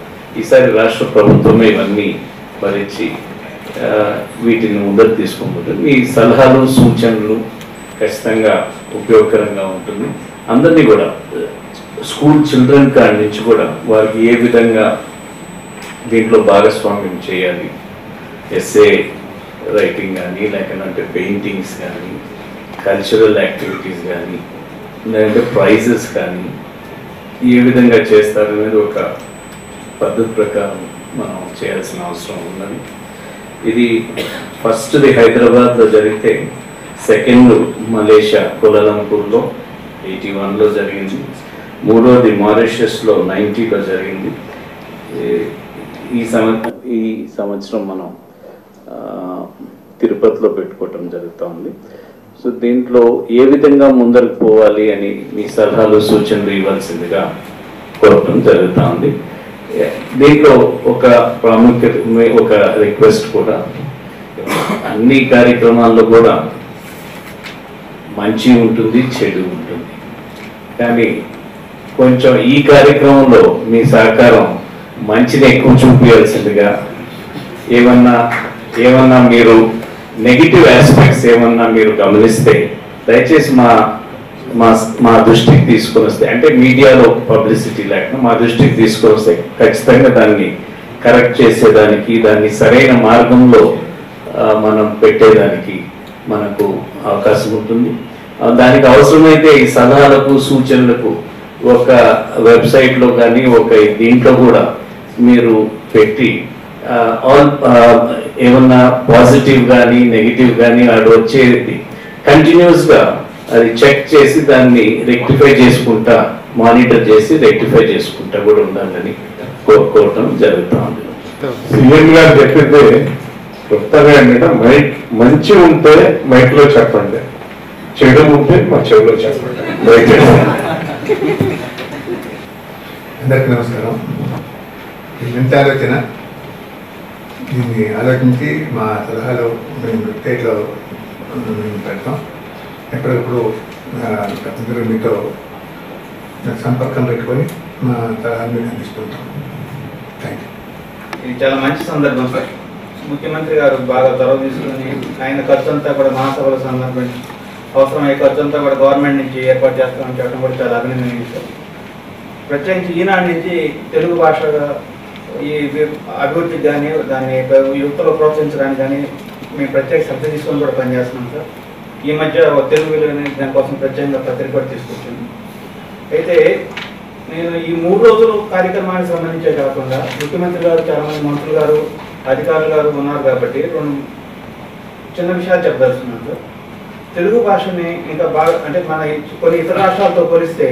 ఈసారి రాష్ట్ర ప్రభుత్వమే ఇవన్నీ భరించి వీటిని ముందరు తీసుకుంటుంది. ఈ సలహాలు, సూచనలు ఖచ్చితంగా ఉపయోగకరంగా ఉంటుంది. అందరినీ కూడా స్కూల్ చిల్డ్రన్ కాడి నుంచి కూడా వారికి ఏ విధంగా దీంట్లో భాగస్వామ్యం చేయాలి, ఎస్ఏ రైటింగ్ కానీ లేకపోతే పెయింటింగ్స్ కానీ కల్చరల్ యాక్టివిటీస్ కానీ లేదంటే ప్రైజెస్ కానీ ఏ విధంగా చేస్తారనేది ఒక పద్ధతి ప్రకారం మనం చేయాల్సిన అవసరం ఉన్నది. ఇది ఫస్ట్ది హైదరాబాద్లో జరిగితే, సెకండ్ మలేషియా కోలాలంపూర్లో 81లో జరిగింది, మూడోది మారిషస్లో 90లో జరిగింది. ఈ సంవత్సరం మనం తిరుపతిలో పెట్టుకోవటం జరుగుతూ ఉంది. సో దీంట్లో ఏ విధంగా ముందరకు పోవాలి అని మీ సలహాలు, సూచనలు ఇవ్వాల్సిందిగా కోరటం జరుగుతూ ఉంది. దీంట్లో ఒక ప్రాముఖ్యత, ఒక రిక్వెస్ట్ కూడా, అన్ని కార్యక్రమాల్లో కూడా మంచి ఉంటుంది, చెడు ఉంటుంది. కానీ కొంచెం ఈ కార్యక్రమంలో మీ సహకారం మంచిని ఎక్కువ చూపించాల్సిందిగా, ఏమన్నా మీరు నెగిటివ్ ఆస్పెక్ట్స్ ఏమన్నా మీరు గమనిస్తే దయచేసి మా దృష్టికి తీసుకొని వస్తే, అంటే మీడియాలో పబ్లిసిటీ లేకుండా మా దృష్టికి తీసుకొని వస్తే ఖచ్చితంగా దాన్ని కరెక్ట్ చేసేదానికి, దాన్ని సరైన మార్గంలో మనం పెట్టేదానికి మనకు అవకాశం ఉంటుంది. దానికి అవసరమైతే ఈ సలహాలకు, సూచనలకు ఒక వెబ్సైట్లో కానీ ఒక దీంట్లో కూడా మీరు పెట్టి ఏమన్నా పాజిటివ్ కానీ నెగిటివ్ కానీ అది వచ్చేది కంటిన్యూస్గా అది చెక్ చేసి దాన్ని రెక్టిఫై చేసుకుంటా, మానిటర్ చేసి రెక్టిఫై చేసుకుంటా కూడా ఉండాలని కోరటం జరుగుతూ ఉంది. సీఎం గారు చెప్పింది కొత్తగా ఏంటంటే మంచి ఉంటే మైక్లో చెప్పండి, చెడు ఉంటే మా చెవిలో చెప్పండి. అందరికీ నమస్కారం. ఈ మంచి ఆలోచన, దీన్ని ఆలోచించి మా సలహాలు మేము వెబ్సైట్లో పెడతాం. ఎప్పటికప్పుడు అందరూ మీతో సంపర్కం పెట్టుకొని మా సలహాలు మీకు అందిస్తుంటాం. Thank you. ఇది చాలా మంచి సందర్భం సార్. ముఖ్యమంత్రి గారు బాగా చొరవ తీసుకుని ఆయన ఖర్చు అంతా కూడా మహాసభల సందర్భంగా అవసరమయ్యే ఖర్చు అంతా కూడా గవర్నమెంట్ నుంచి ఏర్పాటు చేస్తామని చెప్పడం కూడా చాలా అభినందనీయం. ప్రత్యేకించి ఈనాడు నుంచి తెలుగు భాష ఈ అభివృద్ధికి కానీ దాన్ని యువతలో ప్రోత్సహించడానికి కానీ మేము ప్రత్యేక శ్రద్ధ తీసుకొని కూడా పనిచేస్తున్నాం సార్. ఈ మధ్య తెలుగు దానికోసం ప్రత్యేకంగా పత్రిక కూడా తీసుకొచ్చాను. అయితే నేను ఈ 3 రోజులు కార్యక్రమానికి సంబంధించే కాకుండా ముఖ్యమంత్రి గారు, చాలామంది మంత్రులు గారు, అధికారులు గారు ఉన్నారు కాబట్టి 2 చిన్న విషయాలు చెప్పదలుచుకున్నాను సార్. తెలుగు భాషని ఇంకా బాగా, అంటే మన కొన్ని ఇతర రాష్ట్రాలతో పోలిస్తే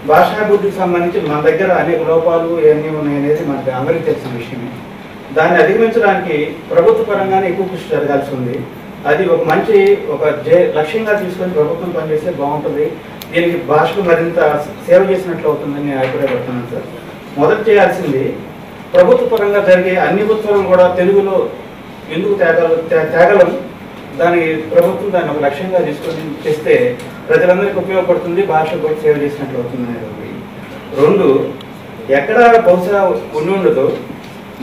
భాషాభివృద్ధికి సంబంధించి మన దగ్గర అనేక లోపాలు ఇవన్నీ ఉన్నాయనేది మనకి అందరికీ తెలిసిన విషయమే. దాన్ని అధిగమించడానికి ప్రభుత్వ పరంగానే ఎక్కువ కృషి జరగాల్సి ఉంది. అది ఒక మంచి లక్ష్యంగా తీసుకొని ప్రభుత్వం పనిచేస్తే బాగుంటుంది. దీనికి భాషకు మరింత సేవ చేసినట్లు అవుతుందని నేను అభిప్రాయపడుతున్నాను సార్. మొదట చేయాల్సింది ప్రభుత్వ పరంగా జరిగే అన్ని ఉత్సవాలు కూడా తెలుగులో ఎందుకు తేగలం, దాని ప్రభుత్వం దాన్ని ఒక లక్ష్యంగా తీసుకొని చేస్తే ప్రజలందరికీ ఉపయోగపడుతుంది, భాషకు కూడా సేవ చేసినట్లు అవుతుంది అనేది. రెండు, ఎక్కడ బహుశా ఉండదు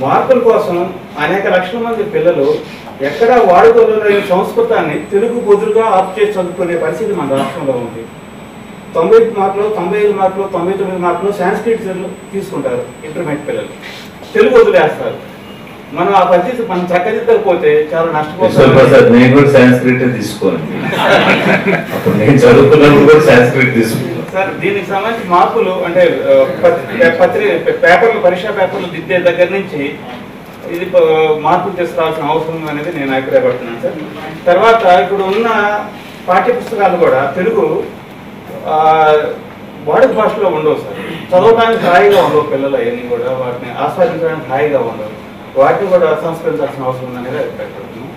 మార్పుల కోసం అనేక లక్షల మంది పిల్లలు ఎక్కడ వాడుకోలేని సంస్కృతాన్ని తెలుగు బదులుగా ఆప్ చేసి చదువుకునే పరిస్థితి మన రాష్ట్రంలో ఉంది. 90 మార్కులు, 95 మార్కులు, 99 మార్కులు సాంస్క్రిట్ తీసుకుంటారు ఇంటర్మీడియట్ పిల్లలు, తెలుగు వదిలేస్తారు. మనం ఆ పరిస్థితి మనం చక్కదిద్దకపోతే చాలా నష్టపోతాం. నేను కూడా సాంస్క్రిట్ తీసుకోండి, అప్పుడు నేను చదువుకున్నప్పుడు కూడా సాంస్క్రిట్ తీసుకున్నాను సార్. దీనికి సంబంధించి మార్పులు అంటే పేపర్లు, పరీక్షా పేపర్లు దిద్దే దగ్గర నుంచి ఇది మార్పులు తీసుకురావాల్సిన అవసరం అనేది నేను అభిప్రాయపడుతున్నాను సార్. తర్వాత ఇప్పుడు ఉన్న పాఠ్యపుస్తకాలు కూడా తెలుగు వాడుక భాషలో ఉండవు సార్. చదవడానికి హాయిగా ఉండవు పిల్లలు, అవన్నీ కూడా వాటిని ఆస్వాదించడానికి హాయిగా ఉండవు. వాటిని కూడా సంస్కరించాల్సిన అవసరం ఉందనేది అభిప్రాయపడుతున్నాను.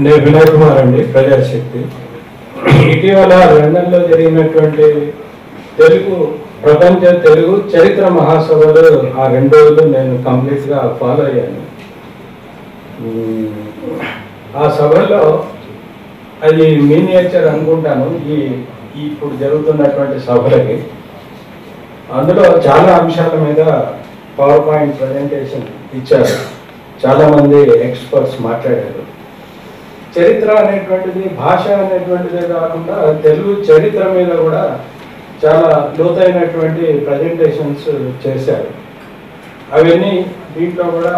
నేను వినయ్ కుమార్ అండి, ప్రజాశక్తి. ఇటీవల లండన్లో జరిగినటువంటి ప్రపంచ తెలుగు చరిత్ర మహాసభలు ఆ 2 రోజులు నేను కంప్లీట్గా ఫాలో అయ్యాను. ఆ సభలో అది మీనియేచర్ అనుకుంటాను ఈ ఇప్పుడు జరుగుతున్నటువంటి సభలకి. అందులో చాలా అంశాల మీద పవర్ పాయింట్ ప్రజెంటేషన్ ఇచ్చారు, చాలామంది ఎక్స్పర్ట్స్ మాట్లాడారు. చరిత్ర అనేటువంటిది భాష అనేటువంటిదే కాకుండా తెలుగు చరిత్ర మీద కూడా చాలా లోతైనటువంటి ప్రజెంటేషన్స్ చేశారు. అవన్నీ దీంట్లో కూడా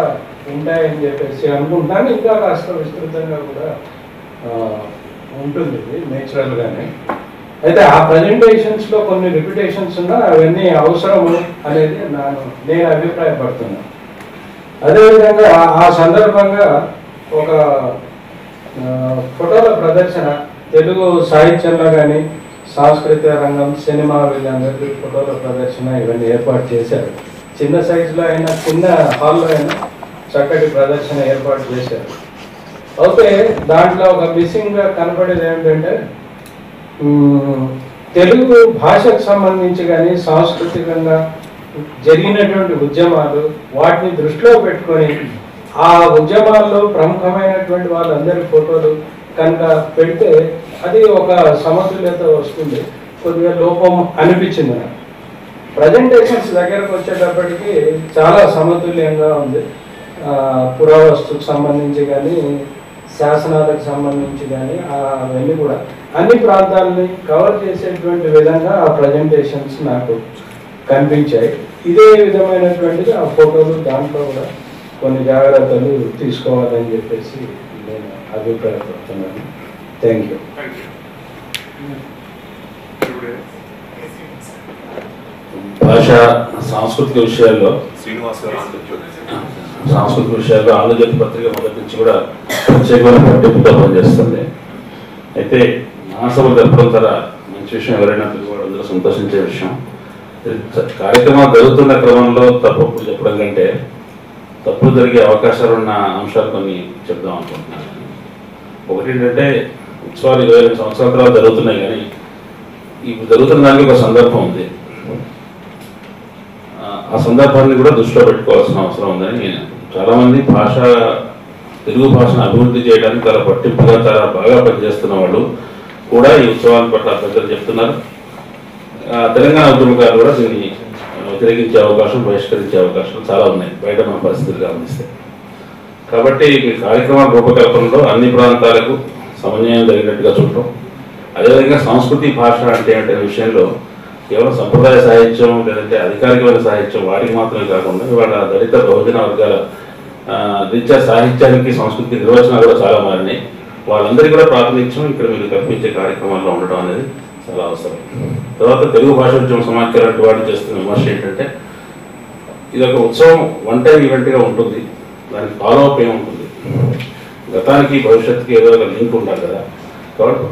ఉంటాయని చెప్పేసి అనుకుంటున్నాను. ఇంకా కాస్త విస్తృతంగా కూడా ఉంటుంది నేచురల్గానే. అయితే ఆ ప్రజెంటేషన్స్లో కొన్ని రిపిటేషన్స్ ఉన్నా అవన్నీ అవసరము అనేది నేను అభిప్రాయపడుతున్నాను. అదేవిధంగా ఆ సందర్భంగా ఒక ఫోటోల ప్రదర్శన తెలుగు సాహిత్యంలో కానీ సాంస్కృతిక రంగం, సినిమా, వీళ్ళందరికీ ఫోటోల ప్రదర్శన ఇవన్నీ ఏర్పాటు చేశారు. చిన్న సైజులో అయినా, చిన్న హాల్లో అయినా చక్కటి ప్రదర్శన ఏర్పాటు చేశారు. అయితే దాంట్లో ఒక మిస్సింగ్గా కనపడేది ఏమిటంటే తెలుగు భాషకు సంబంధించి కానీ సాంస్కృతికంగా జరిగినటువంటి ఉద్యమాలు, వాటిని దృష్టిలో పెట్టుకొని ఆ ఉద్యమాల్లో ప్రముఖమైనటువంటి వాళ్ళందరి ఫోటోలు కనుక పెడితే అది ఒక సమతుల్యత వస్తుంది. కొద్దిగా లోపం అనిపించింది నాకు. ప్రజెంటేషన్స్ దగ్గరకు వచ్చేటప్పటికి చాలా సమతుల్యంగా ఉంది. పురావస్తుకు సంబంధించి కానీ, శాసనాలకు సంబంధించి కానీ అవన్నీ కూడా అన్ని ప్రాంతాలని కవర్ చేసేటువంటి విధంగా ఆ ప్రజెంటేషన్స్ నాకు కనిపించాయి. ఇదే విధమైనటువంటిది ఆ ఫోటోలు, దాంట్లో కూడా కొన్ని జాగ్రత్తలు తీసుకోవాలని చెప్పేసి నేను అభిప్రాయపడుతున్నాను. Thank you. భాష సాంస్కృతిక విషయాల్లో ఆంధ్రజ్యోతి పత్రిక మొదటి నుంచి కూడా ప్రత్యేకమైన పట్టింపుతో పనిచేస్తుంది. అయితే మహాసభ జరపడం ద్వారా మంచి విషయం, ఎవరైనా తెలుగువాడు అందరూ సంతోషించే విషయం. కార్యక్రమాలు జరుగుతున్న క్రమంలో తప్పులు చెప్పడం కంటే తప్పులు జరిగే అవకాశాలు ఉన్న అంశాలు కొన్ని చెప్దాం అనుకుంటున్నాను. ఒకటి ఏంటంటే ఉత్సవాలు 22 సంవత్సరాల తర్వాత జరుగుతున్నాయి, కానీ ఇప్పుడు జరుగుతున్న దానికి ఒక సందర్భం ఉంది. ఆ సందర్భాన్ని కూడా దృష్టిలో పెట్టుకోవాల్సిన అవసరం ఉందని నేను, చాలామంది తెలుగు భాషను అభివృద్ధి చేయడానికి చాలా పట్టింపుగా చాలా బాగా పనిచేస్తున్న వాళ్ళు కూడా ఈ ఉత్సవాల పట్ల అభ్యర్థులు చెప్తున్నారు. తెలంగాణ ఉద్యమకారులు కూడా దీన్ని వ్యతిరేకించే అవకాశం, బహిష్కరించే అవకాశాలు చాలా ఉన్నాయి బయట మన పరిస్థితులు గమనిస్తే. కాబట్టి ఈ కార్యక్రమాల రూపకల్పనలో అన్ని ప్రాంతాలకు సమన్వయం జరిగినట్టుగా చూడటం, అదేవిధంగా సంస్కృతి భాష అంటే విషయంలో కేవలం సంప్రదాయ సాహిత్యం లేదంటే అధికారికమైన సాహిత్యం వాటికి మాత్రమే కాకుండా ఇవాళ దళిత బహుజన వర్గాల రీత్యా సాహిత్యానికి సంస్కృతి నిర్వచనాలు కూడా చాలా మారినాయి. వాళ్ళందరికీ కూడా ప్రాతినిధ్యం ఇక్కడ మీరు కల్పించే కార్యక్రమాల్లో ఉండటం అనేది చాలా అవసరం. తర్వాత తెలుగు భాష ఉద్యమ సమాఖ్య వాటి చేస్తున్న విమర్శ ఏంటంటే ఇది ఒక ఉత్సవం, వన్ టైం ఈవెంట్గా ఉంటుంది, దానికి ఫాలో అప్ ఏముంటుంది, గతానికి భవిష్యత్తుకి ఏదో ఒక లింక్ ఉండాలి కదా. కాబట్టి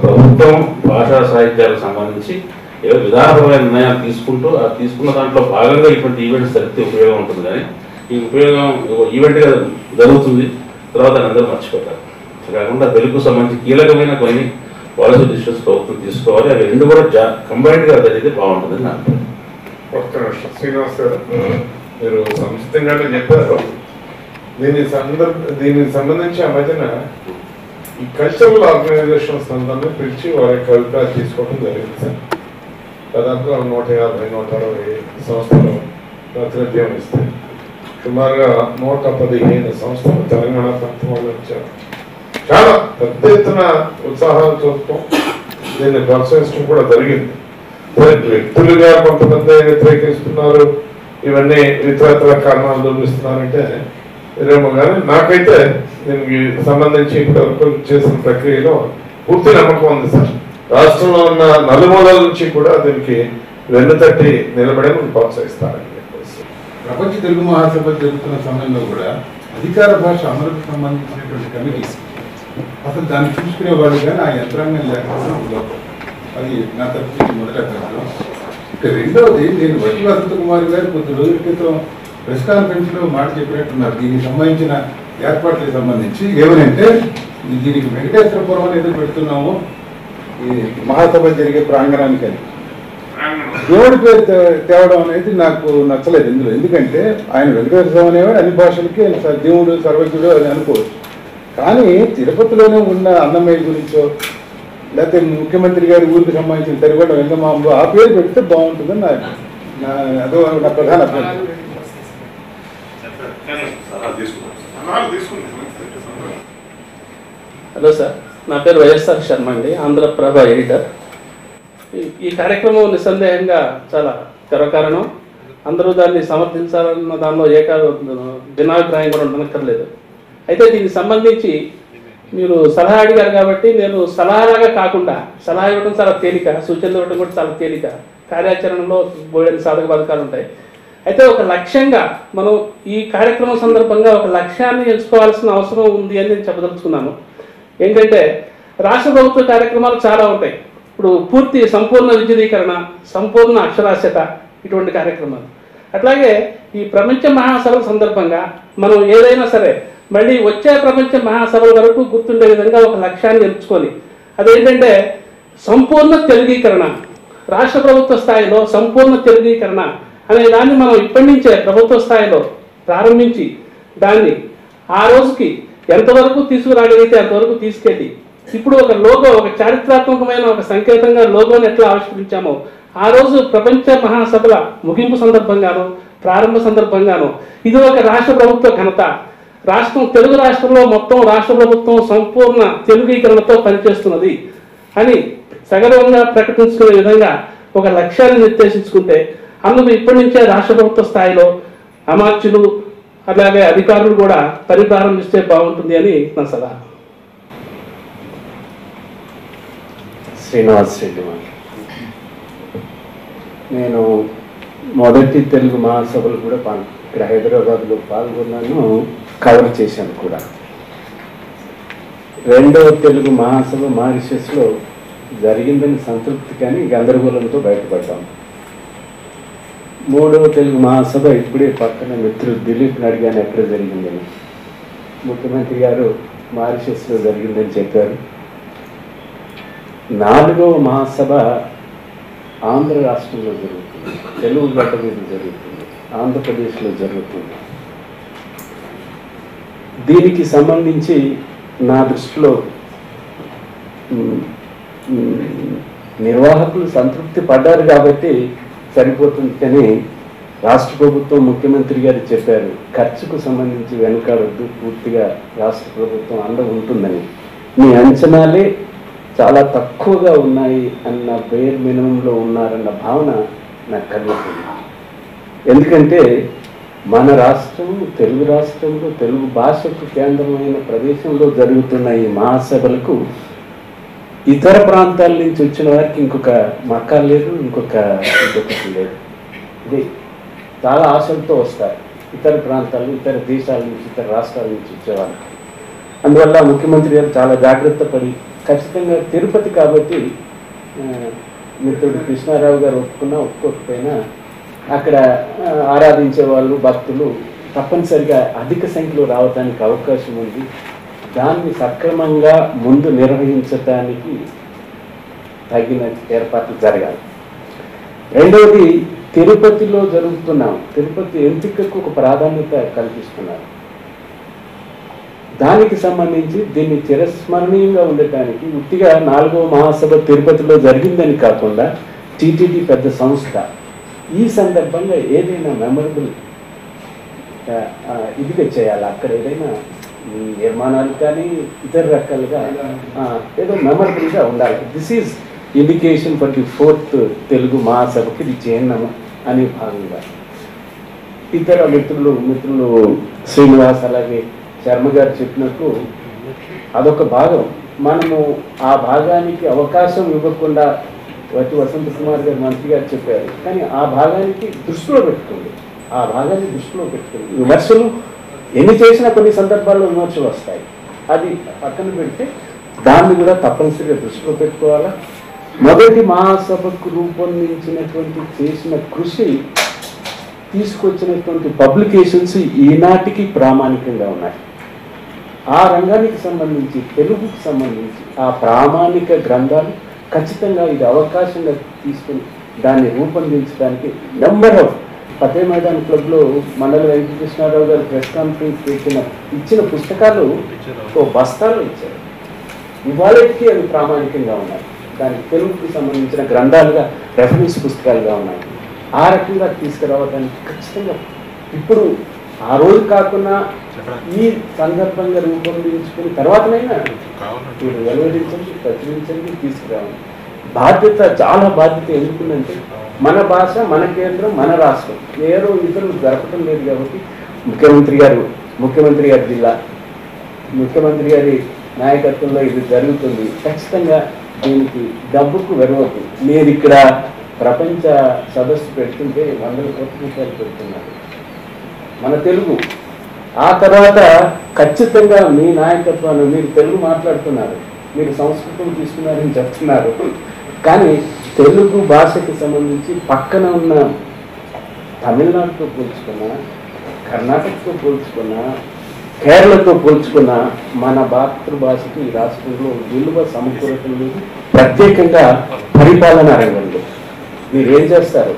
ప్రభుత్వం భాషా సాహిత్యాలకు సంబంధించి ఏదో విధానపరమైన నిర్ణయాలు తీసుకుంటూ ఆ తీసుకున్న దాంట్లో భాగంగా ఇటువంటి ఈవెంట్స్ జరిగితే ఉపయోగం ఉంటుంది. కానీ ఈ ఉపయోగం ఈవెంట్గా జరుగుతుంది, తర్వాత అందరూ మర్చిపోతారు. కాకుండా తెలుగుకు సంబంధించి కీలకమైన కొన్ని పాలసీ డిసిషన్స్ ప్రభుత్వం తీసుకోవాలి. అవి రెండు కూడా కంబైన్డ్గా జరిగితే బాగుంటుంది నాకు. ఒక్క నిమిషం శ్రీనివాస్ గారు, మీరు సంస్థంగానే చెప్పారు. దీనికి సంబంధించి ఆ మధ్యన ఈ కల్చరల్ ఆర్గనైజేషన్స్ అందరినీ పిలిచి వారి యొక్క అభిప్రాయాలు తీసుకోవడం జరిగింది సార్. దాదాపుగా 150-160 సంస్థలు ప్రాతినిధ్యం ఇస్తాయి. సుమారుగా 115 సంస్థలు తెలంగాణ ప్రాంతం వాళ్ళు వచ్చారు. చాలా పెద్ద ఎత్తున ఉత్సాహాలు చూడటం, దీన్ని ప్రోత్సహించడం కూడా జరిగింది. వ్యక్తులుగా కొంతమంది వ్యతిరేకిస్తున్నారు, ఇవన్నీ ఇతర కారణాలు చూపిస్తున్నారంటే ఇదేమో కానీ నాకైతే దీనికి సంబంధించి ఇప్పటివరకు చేసిన ప్రక్రియలో పూర్తి నమ్మకం ఉంది సార్. రాష్ట్రంలో ఉన్న నలుమూలల నుంచి కూడా దీనికి వెన్నుతట్టి నిలబడి ప్రోత్సహిస్తారని చెప్పేసి. ప్రపంచ తెలుగు మహాసభ జరుగుతున్న సమయంలో కూడా అధికార భాష అమలుకు సంబంధించినటువంటి కమిటీస్ అసలు దాన్ని చూసుకునేవాడు కానీ ఆ యంత్రాంగం లేకపోవడం లోపం. అది నా తరఫు నుంచి మొదటి అభ్యర్థం. ఇక రెండవది, నేను వడ్డీ వసంత కుమార్ గారు కొద్ది రోజుల క్రితం ప్రెస్ కాన్ఫరెన్స్ లో మాట చెప్పినట్టున్నారు దీనికి సంబంధించిన ఏర్పాట్లకు సంబంధించి. ఏమనంటే దీనికి వెంకటేశ్వరపురం అని ఏదో పెడుతున్నాము ఈ మహాసభ జరిగే ప్రాంగణానికి అని. దేవుడి పేరు తేవడం అనేది నాకు నచ్చలేదు ఇందులో. ఎందుకంటే ఆయన వెంకటేశ్వర స్వామి అనేవాడు అన్ని భాషలకి దేవుడు సర్వజ్ఞుడు అని అనుకోవచ్చు. కానీ తిరుపతిలోనే ఉన్న అన్నమయ్య గురించో లేకపోతే ముఖ్యమంత్రి గారి ఊరికి సంబంధించిన తెరగొండ వెంకమాంబు ఆ పేరు పెడితే బాగుంటుందని అదో నా ప్రధాన అభ్యర్థం. హలో సార్, నా పేరు వైఎస్ఆర్ శర్మ అండి, ఆంధ్రప్రభ ఎడిటర్. ఈ కార్యక్రమం నిస్సందేహంగా చాలా గర్వకారణం. అందరూ దాన్ని సమర్థించాలన్న దానిలో భిన్నాభిప్రాయం కూడా ఉండనక్కర్లేదు. అయితే దీనికి సంబంధించి మీరు సలహా అడిగారు కాబట్టి నేను సలహాలాగా కాకుండా, సలహా ఇవ్వడం చాలా తేలిక, సూచనలు ఇవ్వడం కూడా చాలా తేలిక, కార్యాచరణలో బోలెడు సాధక పథకాలు ఉంటాయి. అయితే ఒక లక్ష్యంగా మనం ఈ కార్యక్రమం సందర్భంగా ఒక లక్ష్యాన్ని ఎంచుకోవాల్సిన అవసరం ఉంది అని నేను చెప్పదలుచుకున్నాను. ఏంటంటే రాష్ట్ర ప్రభుత్వ కార్యక్రమాలు చాలా ఉంటాయి. ఇప్పుడు పూర్తి సంపూర్ణ విద్యుదీకరణ, సంపూర్ణ అక్షరాస్యత, ఇటువంటి కార్యక్రమాలు. అట్లాగే ఈ ప్రపంచ మహాసభల సందర్భంగా మనం ఏదైనా సరే మళ్ళీ వచ్చే ప్రపంచ మహాసభల వరకు గుర్తుండే విధంగా ఒక లక్ష్యాన్ని ఎంచుకొని, అదేంటంటే సంపూర్ణ తెలుగీకరణ, రాష్ట్ర ప్రభుత్వ స్థాయిలో సంపూర్ణ తెలుగీకరణ అనే దాన్ని మనం ఇప్పటి నుంచే ప్రభుత్వ స్థాయిలో ప్రారంభించి దాన్ని ఆ రోజుకి ఎంతవరకు తీసుకురాగలిగితే అంతవరకు తీసుకెళ్ళి ఇప్పుడు ఒక లోగో, ఒక చారిత్రాత్మకమైన ఒక సంకేతంగా లోగోని ఎట్లా ఆవిష్కరించామో ఆ రోజు ప్రపంచ మహాసభల ముగింపు సందర్భంగానో ప్రారంభ సందర్భంగానో ఇది ఒక రాష్ట్ర ప్రభుత్వ ఘనత. రాష్ట్రం, తెలుగు రాష్ట్రంలో మొత్తం రాష్ట్ర ప్రభుత్వం సంపూర్ణ తెలుగీకరణతో పనిచేస్తున్నది అని సగర్వంగా ప్రకటించుకునే విధంగా ఒక లక్ష్యాన్ని నిర్దేశించుకుంటే అందుకు ఇప్పటి నుంచే రాష్ట్ర ప్రభుత్వ స్థాయిలో అమాత్యులు అలాగే అధికారులు కూడా పని ప్రారంభిస్తే బాగుంటుంది అని నా సలహా. శ్రీనివాస్ రెడ్డి, నేను మొదటి తెలుగు మహాసభలు కూడా ఇక్కడ హైదరాబాద్లో పాల్గొన్నాను, కవర్ చేశాను కూడా. రెండవ తెలుగు మహాసభ మారిషస్లో జరిగిందని సంతృప్తి కానీ గందరగోళంతో బయటపడ్డాం. మూడవ తెలుగు మహాసభ ఇప్పుడే పక్కన మిత్రుడు దిలీప్ని అడిగాను ఎక్కడ జరిగిందని. ముఖ్యమంత్రి గారు మారిషస్లో జరిగిందని చెప్పారు. నాలుగవ మహాసభ ఆంధ్ర రాష్ట్రంలో జరుగుతుంది, తెలుగు గడ్డ మీద జరుగుతుంది, ఆంధ్రప్రదేశ్లో జరుగుతుంది. దీనికి సంబంధించి నా దృష్టిలో నిర్వాహకులు సంతృప్తి పడ్డారు కాబట్టి సరిపోతుంది. కానీ రాష్ట్ర ప్రభుత్వం ముఖ్యమంత్రి గారు చెప్పారు ఖర్చుకు సంబంధించి వెనుకాడొద్దు, పూర్తిగా రాష్ట్ర ప్రభుత్వం అండ ఉంటుందని. మీ అంచనాలే చాలా తక్కువగా ఉన్నాయి అన్న బేర్ మినిమంలో ఉన్నారన్న భావన నాకు కలుగుతుంది. ఎందుకంటే మన రాష్ట్రం, తెలుగు రాష్ట్రంలో తెలుగు భాషకు కేంద్రమైన ప్రదేశంలో జరుగుతున్న ఈ మహాసభలకు ఇతర ప్రాంతాల నుంచి వచ్చిన వారికి ఇంకొక మక్కా లేదు, ఇంకొకటి లేదు. ఇది చాలా ఆశలతో వస్తారు ఇతర ప్రాంతాలు, ఇతర దేశాల నుంచి, ఇతర రాష్ట్రాల నుంచి వచ్చేవాళ్ళు. అందువల్ల ముఖ్యమంత్రి గారు చాలా జాగ్రత్త పడి ఖచ్చితంగా తిరుపతి కాబట్టి మిత్రుడు కృష్ణారావు గారు ఒప్పుకోకపోయినా అక్కడ ఆరాధించే వాళ్ళు, భక్తులు తప్పనిసరిగా అధిక సంఖ్యలో రావడానికి అవకాశం ఉంది. దాన్ని సక్రమంగా ముందు నిర్వహించడానికి తగిన ఏర్పాట్లు జరగాలి. రెండవది, తిరుపతిలో జరుగుతున్నాం, తిరుపతి ఎంపికకు ఒక ప్రాధాన్యత కల్పిస్తున్నారు. దానికి సంబంధించి దీన్ని చిరస్మరణీయంగా ఉండటానికి ఉత్తిగా 4వ మహాసభ తిరుపతిలో జరిగిందని కాకుండా టీటీడీ పెద్ద సంస్థ ఈ సందర్భంగా ఏదైనా మెమరబుల్ ఇదిగా చేయాలి. అక్కడ ఏదైనా నిర్మాణాలు కానీ ఇతర రకాలుగా ఏదో మెమరబుల్గా ఉండాలి. This is indication for the 4th Telugu మహాసభకి ఇది చేయన్నాము అనే భాగంగా ఇతర మిత్రులు శ్రీనివాస్ అలాగే శర్మ గారు చెప్పినట్టు అదొక భాగం. మనము ఆ భాగానికి అవకాశం ఇవ్వకుండా వసంత కుమార్ గారు మంత్రి గారు చెప్పారు, కానీ ఆ భాగానికి దృష్టిలో పెట్టుకోండి, ఆ భాగాన్ని దృష్టిలో పెట్టుకోండి. విమర్శలు ఎన్ని చేసినా కొన్ని సందర్భాల్లో విమర్శలు వస్తాయి, అది పక్కన పెడితే దాన్ని కూడా తప్పనిసరిగా దృష్టిలో పెట్టుకోవాలా. మొదటి మహాసభకు రూపొందించినటువంటి చేసిన కృషి, తీసుకొచ్చినటువంటి పబ్లికేషన్స్ ఈనాటికి ప్రామాణికంగా ఉన్నాయి. ఆ రంగానికి సంబంధించి, తెలుగుకి సంబంధించి ఆ ప్రామాణిక గ్రంథాలు ఖచ్చితంగా ఇది అవకాశంగా తీసుకుని దాన్ని రూపొందించడానికి నెంబర్ ఆఫ్ ఫతే మైదాన్ క్లబ్లో మండల వెంకటకృష్ణారావు గారు ప్రెస్ కాన్ఫరెన్స్ ఇచ్చిన పుస్తకాలు ఓ బస్తాలు ఇచ్చారు. ఇవాళకి అవి ప్రామాణికంగా ఉన్నాయి, దానికి తెలుగుకి సంబంధించిన గ్రంథాలుగా రెఫరెన్స్ పుస్తకాలుగా ఉన్నాయి. ఆ రకంగా తీసుకురావడానికి ఖచ్చితంగా ఇప్పుడు ఆ రోజు కాకుండా ఈ సందర్భంగా రూపొందించుకుని తర్వాతనైనా మీరు వెలువరించండి, ప్రచురించండి, తీసుకురావాలి. బాధ్యత, చాలా బాధ్యత ఎందుకుందంటే మన భాష, మన కేంద్రం, మన రాష్ట్రం, ఏదో ఇతరులు జరపడం లేదు కాబట్టి ముఖ్యమంత్రి గారి జిల్లా, ముఖ్యమంత్రి గారి నాయకత్వంలో ఇది జరుగుతుంది. ఖచ్చితంగా దీనికి డబ్బుకు వెరవద్దు. మీరు ఇక్కడ ప్రపంచ సదస్సు పెడుతుంటే 100 కోట్ల రూపాయలు పెడుతున్నారు మన తెలుగు. ఆ తర్వాత ఖచ్చితంగా మీ నాయకత్వాన్ని, మీరు తెలుగు మాట్లాడుతున్నారు, మీరు సంస్కృతం తీసుకున్నారని చెప్తున్నారు, కానీ తెలుగు భాషకి సంబంధించి పక్కన ఉన్న తమిళనాడుతో పోల్చుకున్నా, కర్ణాటకతో పోల్చుకున్నా, కేరళతో పోల్చుకున్నా మన మాతృభాషకి ఈ రాష్ట్రంలో విలువ సమకూరటం లేదు. ప్రత్యేకంగా పరిపాలనా రంగంలో మీరు ఏం చేస్తారు,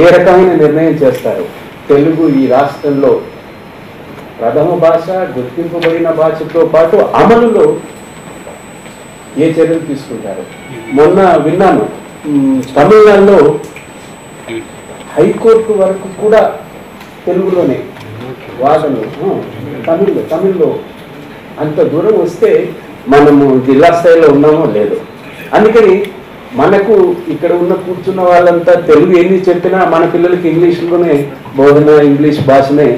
ఏ రకమైన నిర్ణయం చేస్తారు? తెలుగు ఈ రాష్ట్రంలో ప్రథమ భాష, గుర్తింపబడిన భాషతో పాటు అమలులో ఏ చర్యలు తీసుకుంటారు? మొన్న విన్నాను, తమిళనాడులో హైకోర్టు వరకు కూడా తెలుగులోనే వాదనలు, తమిళ్లో అంత దూరం వస్తే మనము జిల్లా స్థాయిలో ఉన్నామో లేదో. అందుకని మనకు ఇక్కడ ఉన్న కూర్చున్న వాళ్ళంతా తెలుగు ఎన్ని చెప్పినా మన పిల్లలకి ఇంగ్లీష్లోనే బోధన, ఇంగ్లీష్ భాషనే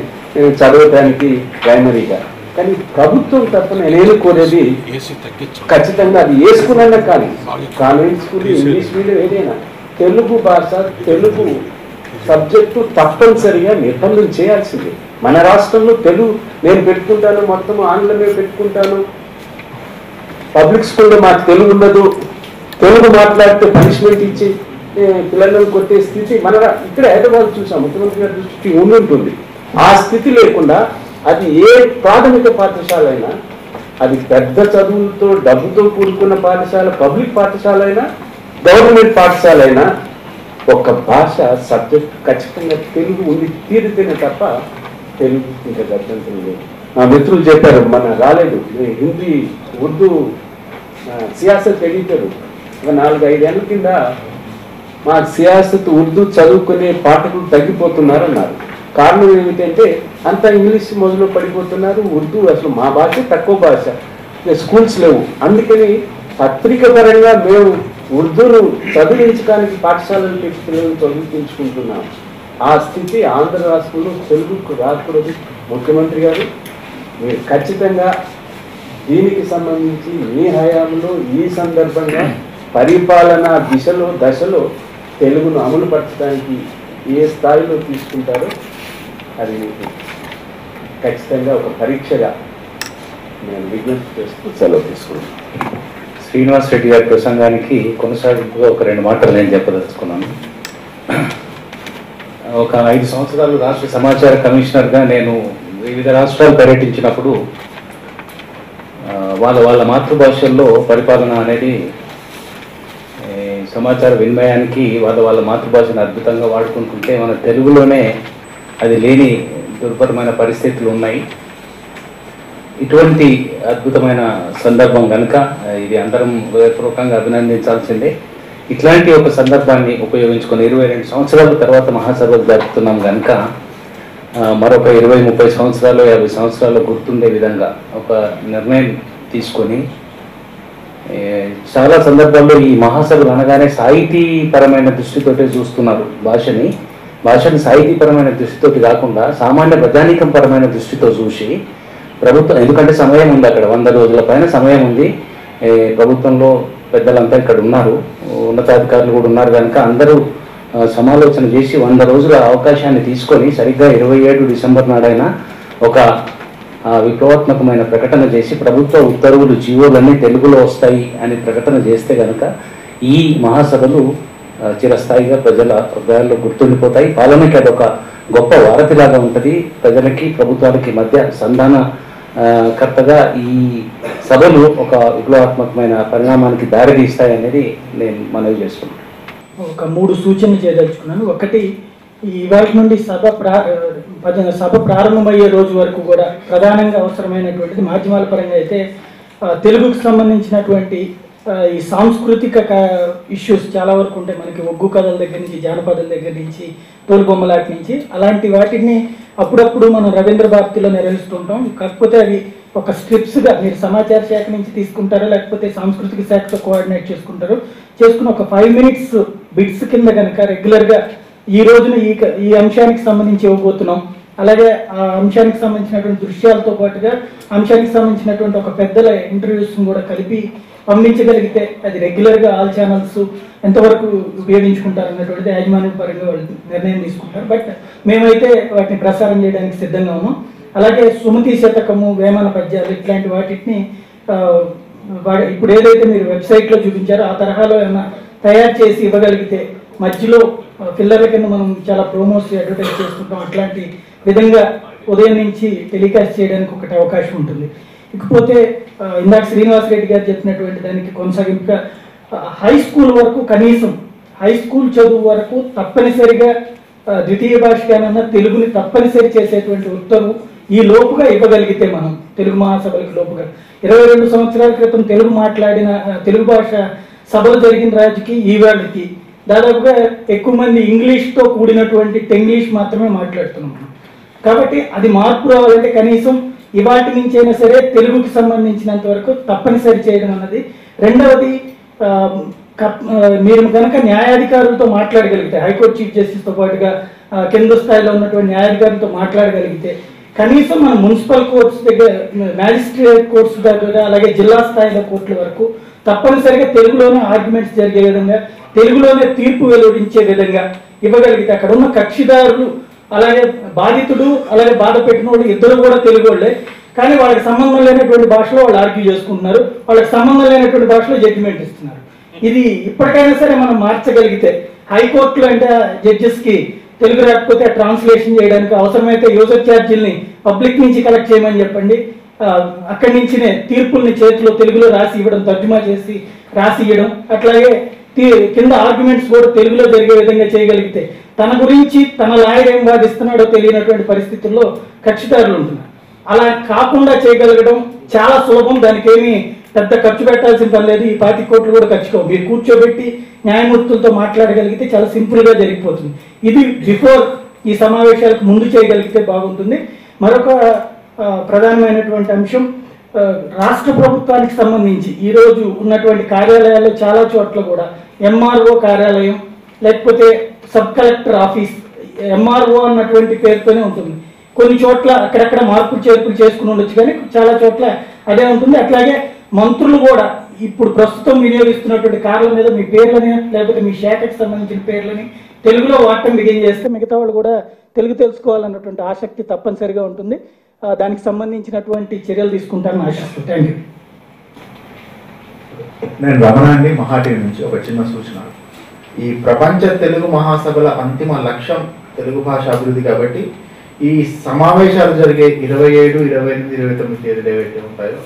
చదవటానికి ప్రైమరీగా. కానీ ప్రభుత్వం తప్పన నేను కోరేది ఖచ్చితంగా అది వేసుకున్నా కానీ కాన్వెంట్ స్కూల్, ఇంగ్లీష్ మీడియం ఏదైనా తెలుగు భాష, తెలుగు సబ్జెక్టు తప్పనిసరిగా నిర్బంధం చేయాల్సిందే. మన రాష్ట్రంలో తెలుగు నేను పెట్టుకుంటాను, మొత్తం ఆంగ్లమే పెట్టుకుంటాను, పబ్లిక్ స్కూల్లో మాకు తెలుగు ఉండదు, తెలుగు మాట్లాడితే పనిష్మెంట్ ఇచ్చి పిల్లలను కొట్టే స్థితి మన ఇక్కడ హైదరాబాద్ చూసాం, ముఖ్యమంత్రి గారి దృష్టికి ఉంటుంది. ఆ స్థితి లేకుండా అది ఏ ప్రాథమిక పాఠశాల అయినా, అది పెద్ద చదువులతో డబ్బుతో కూడుకున్న పాఠశాల, పబ్లిక్ పాఠశాల అయినా, గవర్నమెంట్ పాఠశాల అయినా, ఒక భాష సబ్జెక్ట్ ఖచ్చితంగా తెలుగు ఉండి తీరితేనే తప్ప తెలుగు ఇంకా గర్భంతం లేదు. మా మిత్రులు చెప్పారు, మన రాలేదు హిందీ, ఉర్దూ, సియాసత్ ఎడిటర్ ఒక 4-5 ఏళ్ళ కింద మా సియాసత్, ఉర్దూ చదువుకునే పాఠకులు తగ్గిపోతున్నారు అన్నారు. కారణం ఏమిటంటే అంతా ఇంగ్లీష్ మొదలు పడిపోతున్నారు, ఉర్దూ అసలు మా భాష తక్కువ భాష, స్కూల్స్ లేవు. అందుకని పత్రిక పరంగా మేము ఉర్దూను చదివించడానికి పాఠశాలలు పిల్లలను చదివించుకుంటున్నాం. ఆ స్థితి ఆంధ్ర రాష్ట్రంలో తెలుగుకు రాకూడదు. ముఖ్యమంత్రి గారు మీరు ఖచ్చితంగా దీనికి సంబంధించి మీ హయాంలో ఈ సందర్భంగా పరిపాలనా దశలో తెలుగును అమలు పరచడానికి ఏ స్థాయిలో తీసుకుంటారో అది మీకు ఖచ్చితంగా ఒక పరీక్షగా నేను విజ్ఞప్తి చేస్తూ సెలవు తీసుకున్నాను. శ్రీనివాస్ రెడ్డి గారి ప్రసంగానికి కొనసాగింపుగా ఒక 2 మాటలు నేను చెప్పదలుచుకున్నాను. ఒక 5 సంవత్సరాలు రాష్ట్ర సమాచార కమిషనర్గా నేను వివిధ రాష్ట్రాలు పర్యటించినప్పుడు వాళ్ళ మాతృభాషల్లో పరిపాలన అనేది సమాచార వినిమయానికి వాళ్ళ మాతృభాషను అద్భుతంగా వాడుకుంటుంటే మన తెలుగులోనే అది లేని దుర్భరమైన పరిస్థితులు ఉన్నాయి. ఇటువంటి అద్భుతమైన సందర్భం కనుక ఇది అందరం హృదయపూర్వకంగా అభినందించాల్సిందే. ఇట్లాంటి ఒక సందర్భాన్ని ఉపయోగించుకొని 22 సంవత్సరాల తర్వాత మహాసభలు జరుపుతున్నాం కనుక మరొక 20-30 సంవత్సరాలు 50 సంవత్సరాలు గుర్తుండే విధంగా ఒక నిర్ణయం తీసుకొని చాలా సందర్భాల్లో ఈ మహాసభలు అనగానే సాహితీపరమైన దృష్టితోటే చూస్తున్నారు భాషని సాహితీపరమైన దృష్టితోటి కాకుండా సామాన్య ప్రజానీకం పరమైన దృష్టితో చూసి ప్రభుత్వం, ఎందుకంటే సమయం ఉంది, అక్కడ 100 రోజుల పైన సమయం ఉంది. ప్రభుత్వంలో పెద్దలంతా ఇక్కడ ఉన్నారు, ఉన్నతాధికారులు కూడా ఉన్నారు కనుక అందరూ సమాలోచన చేసి 100 రోజుల అవకాశాన్ని తీసుకొని సరిగ్గా 27 డిసెంబర్ నాడైనా ఒక విప్లవాత్మకమైన ప్రకటన చేసి ప్రభుత్వ ఉత్తర్వులు జీవోలన్నీ తెలుగులో వస్తాయి అని ప్రకటన చేస్తే కనుక ఈ మహాసభలు చిరస్థాయిగా ప్రజల హృదయాల్లో గుర్తుండిపోతాయి. పాలనకి అదొక గొప్ప వారధిలాగా ఉంటుంది. ప్రజలకి ప్రభుత్వాలకి మధ్య సంధాన కర్తగా ఈ సభలు ఒక విప్లవాత్మకమైన పరిణామానికి దారితీస్తాయి అనేది నేను మనవి చేసుకున్నాను. ఒక 3 సూచనలు చేయదలుచుకున్నాను. ఒకటి, ఇవాళ నుండి సభ ప్రారంభమయ్యే రోజు వరకు కూడా ప్రధానంగా అవసరమైనటువంటిది మాధ్యమాల పరంగా అయితే తెలుగుకు సంబంధించినటువంటి ఈ సాంస్కృతిక ఇష్యూస్ చాలా వరకు ఉంటాయి. మనకి ఒగ్గు కథల దగ్గర నుంచి, జానపదాల దగ్గర నుంచి, తోలుబొమ్మలాటి నుంచి, అలాంటి వాటిని అప్పుడప్పుడు మనం రవీంద్ర భారతిలో నిర్వహిస్తుంటాం. కాకపోతే అవి ఒక స్ట్రిప్స్గా మీరు సమాచార శాఖ నుంచి తీసుకుంటారో లేకపోతే సాంస్కృతిక శాఖతో కోఆర్డినేట్ చేసుకుని ఒక 5 మినిట్స్ బిట్స్ కింద కనుక రెగ్యులర్గా ఈ రోజున ఈ అంశానికి సంబంధించి ఇవ్వబోతున్నాం. అలాగే ఆ అంశానికి సంబంధించినటువంటి దృశ్యాలతో పాటుగా అంశానికి సంబంధించినటువంటి ఒక పెద్దల ఇంటర్వ్యూస్ కూడా కలిపి పంపించగలిగితే అది రెగ్యులర్గా ఆల్ ఛానల్స్ ఎంతవరకు ఉపయోగించుకుంటారు అన్నటువంటిది యాజమాన్య పరంగా వాళ్ళు నిర్ణయం తీసుకుంటారు. బట్ మేమైతే వాటిని ప్రసారం చేయడానికి సిద్ధంగా ఉన్నాం. అలాగే సుమతి శతకము, వేమన పద్యాలు ఇట్లాంటి వాటిని ఇప్పుడు ఏదైతే మీరు వెబ్సైట్లో చూపించారో ఆ తరహాలో ఏమైనా తయారు చేసి ఇవ్వగలిగితే మధ్యలో పిల్లల కింద మనం చాలా ప్రోమోస్ అడ్వర్టైజ్ చేసుకుంటాం. అట్లాంటి విధంగా ఉదయం నుంచి టెలికాస్ట్ చేయడానికి ఒకటి అవకాశం ఉంటుంది. ఇకపోతే ఇందాక శ్రీనివాసరెడ్డి గారు చెప్పినటువంటి దానికి కొనసాగింపుగా హై స్కూల్ వరకు, కనీసం హై స్కూల్ చదువు వరకు తప్పనిసరిగా ద్వితీయ భాషగానన్నా తెలుగుని తప్పనిసరి చేసేటువంటి ఉత్తర్వు ఈ లోపుగా ఇవ్వగలిగితే మనం తెలుగు మహాసభలకు లోపుగా 22 సంవత్సరాల క్రితం తెలుగు భాష సభలు జరిగిన రాజుకి ఈవేళకి దాదాపుగా ఎక్కువ మంది ఇంగ్లీష్తో కూడినటువంటి టెంగ్లీష్ మాత్రమే మాట్లాడుతున్నాం. కాబట్టి అది మార్పు రావాలంటే కనీసం ఇవాటి నుంచి అయినా సరే తెలుగుకి సంబంధించినంత వరకు తప్పనిసరి చేయడం అన్నది. రెండవది, మీరు కనుక న్యాయాధికారులతో మాట్లాడగలిగితే, హైకోర్టు చీఫ్ జస్టిస్తో పాటుగా కింద స్థాయిలో ఉన్నటువంటి న్యాయాధికారులతో మాట్లాడగలిగితే కనీసం మన మున్సిపల్ కోర్ట్స్ దగ్గర, మ్యాజిస్ట్రేట్ కోర్ట్స్ దగ్గర, అలాగే జిల్లా స్థాయిలో కోర్టుల వరకు తప్పనిసరిగా తెలుగులోనే ఆర్గ్యుమెంట్స్ జరిగే విధంగా, తెలుగులోనే తీర్పు వెలువడించే విధంగా ఇవ్వగలిగితే అక్కడ ఉన్న కక్షిదారులు, అలాగే బాధితుడు, అలాగే బాధ పెట్టిన వాళ్ళు ఇద్దరు కూడా తెలుగు వాళ్ళే, కానీ వాళ్ళకి సంబంధం లేనటువంటి భాషలో వాళ్ళు ఆర్గ్యూ చేసుకుంటున్నారు, వాళ్ళకి సంబంధం లేనటువంటి భాషలో జడ్జిమెంట్ ఇస్తున్నారు. ఇది ఇప్పటికైనా సరే మనం మార్చగలిగితే, హైకోర్టులో అంటే జడ్జెస్కి తెలుగు రాకపోతే ట్రాన్స్లేషన్ చేయడానికి అవసరమైతే యూజర్ ఛార్జీల్ని పబ్లిక్ నుంచి కలెక్ట్ చేయమని చెప్పండి. అక్కడి నుంచినే తీర్పుల్ని చేతిలో తెలుగులో రాసి ఇవ్వడం, తర్జుమా చేసి రాసి ఇవ్వడం, అట్లాగే కింద ఆర్గ్యుమెంట్స్ కూడా తెలుగులో జరిగే విధంగా చేయగలిగితే తన గురించి తన లాయర్ ఏం వాదిస్తున్నాడో తెలియనటువంటి పరిస్థితుల్లో కక్షిదారులు ఉంటున్నారు. అలా కాకుండా చేయగలగడం చాలా సులభం. దానికి ఏమీ పెద్ద ఖర్చు పెట్టాల్సిన పని లేదు. ఈ 20 కోట్లు కూడా ఖర్చు కావు. మీరు కూర్చోబెట్టి న్యాయమూర్తులతో మాట్లాడగలిగితే చాలా సింపుల్గా జరిగిపోతుంది. ఇది బిఫోర్ ఈ సమావేశాలకు ముందు చేయగలిగితే బాగుంటుంది. మరొక ప్రధానమైనటువంటి అంశం, రాష్ట్ర ప్రభుత్వానికి సంబంధించి ఈరోజు ఉన్నటువంటి కార్యాలయాల్లో చాలా చోట్ల కూడా ఎంఆర్ఓ కార్యాలయం లేకపోతే సబ్ కలెక్టర్ ఆఫీస్, ఎంఆర్ఓ అన్నటువంటి పేరుతోనే ఉంటుంది. కొన్ని చోట్ల అక్కడక్కడ మార్పులు చేర్పులు చేసుకుని ఉండొచ్చు, కానీ చాలా చోట్ల అదే ఉంటుంది. అట్లాగే మంత్రులు కూడా ఇప్పుడు ప్రస్తుతం వినియోగిస్తున్నటువంటి కార్ల మీద మీ పేర్లని లేకపోతే మీ శాఖకి సంబంధించిన పేర్లని తెలుగులో వాడటం బిగిన్ చేస్తే మిగతా వాళ్ళు కూడా తెలుగు తెలుసుకోవాలన్నటువంటి ఆసక్తి తప్పనిసరిగా ఉంటుంది. దానికి సంబంధించినటువంటి చర్యలు తీసుకుంటారని ఆశిస్తున్నాను. Thank you. నేను రమణాన్ని మహాటీవీ నుంచి ఒక చిన్న సూచన. ఈ ప్రపంచ తెలుగు మహాసభల అంతిమ లక్ష్యం తెలుగు భాష అభివృద్ధి కాబట్టి ఈ సమావేశాలు జరిగే 27, 28, 29 తేదీలు ఏవైతే ఉంటాయో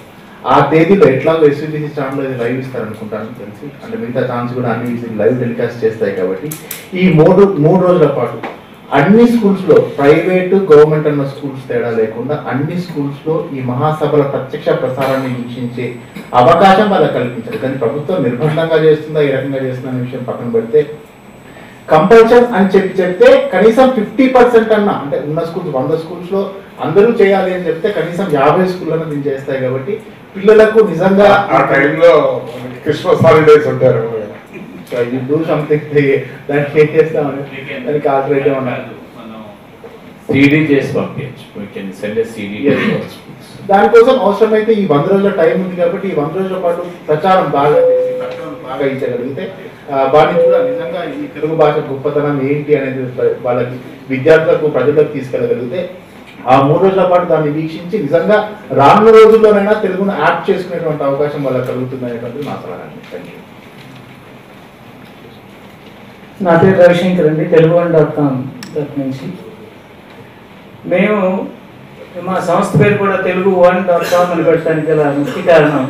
ఆ తేదీలో ఎట్లాగో ఎస్విబిసి ఛానల్లో ఇది లైవ్ ఇస్తారనుకుంటాను తెలిసి, అంటే మిగతా ఛాన్స్ కూడా అన్ని లైవ్ టెలికాస్ట్ చేస్తాయి కాబట్టి ఈ మూడు రోజుల పాటు అన్ని స్కూల్స్లో, ప్రైవేటు గవర్నమెంట్ అన్న స్కూల్స్ తేడా లేకుండా అన్ని స్కూల్స్లో ఈ మహాసభల ప్రత్యక్ష ప్రసారాన్ని వీక్షించే అవకాశం వాళ్ళకి కల్పించారు. కానీ ప్రభుత్వం నిర్బంధంగా చేస్తుందా, ఈ రకంగా చేస్తుందా అనే విషయం పక్కన పెడితే కంపల్షన్ అని చెప్తే కనీసం 50% అన్న, అంటే ఉన్న స్కూల్స్ 100 స్కూల్స్లో అందరూ చేయాలి అని చెప్తే కనీసం 50 స్కూళ్ళను దీన్ని చేస్తాయి. కాబట్టి పిల్లలకు నిజంగా ఆ టైంలో క్రిస్మస్ హాలిడేస్ ఉంటారు, డూ సంథింగ్, దానికి ఏం చేస్తామని దానికి ఆల్టరేట్ ఉన్నారు. CD చేసి పంపించచ్చు, దానికోసం అవసరమైతే ఈ 100 రోజుల టైం ఉంది కాబట్టి ఈ 100 రోజుల పాటు ప్రచారం బాగా ఇచ్చగలిగితే వాటిని కూడా నిజంగా ఈ తెలుగు భాష గొప్పతనం ఏంటి అనేది వాళ్ళకి, విద్యార్థులకు, ప్రజలకు తీసుకెళ్ళగలిగితే ఆ 3 రోజుల పాటు దాన్ని వీక్షించి నిజంగా రానున్న రోజుల్లోనైనా తెలుగును యాప్ చేసుకునేటువంటి అవకాశం వాళ్ళకి కలుగుతుంది అనేటువంటిది నా సలహా. నా పేరు రవిశంకర్ అండి, తెలుగు1.com తరఫు నుంచి. మేము మా సంస్థ పేరు కూడా తెలుగు1.com అని పెట్టడానికి గల ముఖ్య కారణం,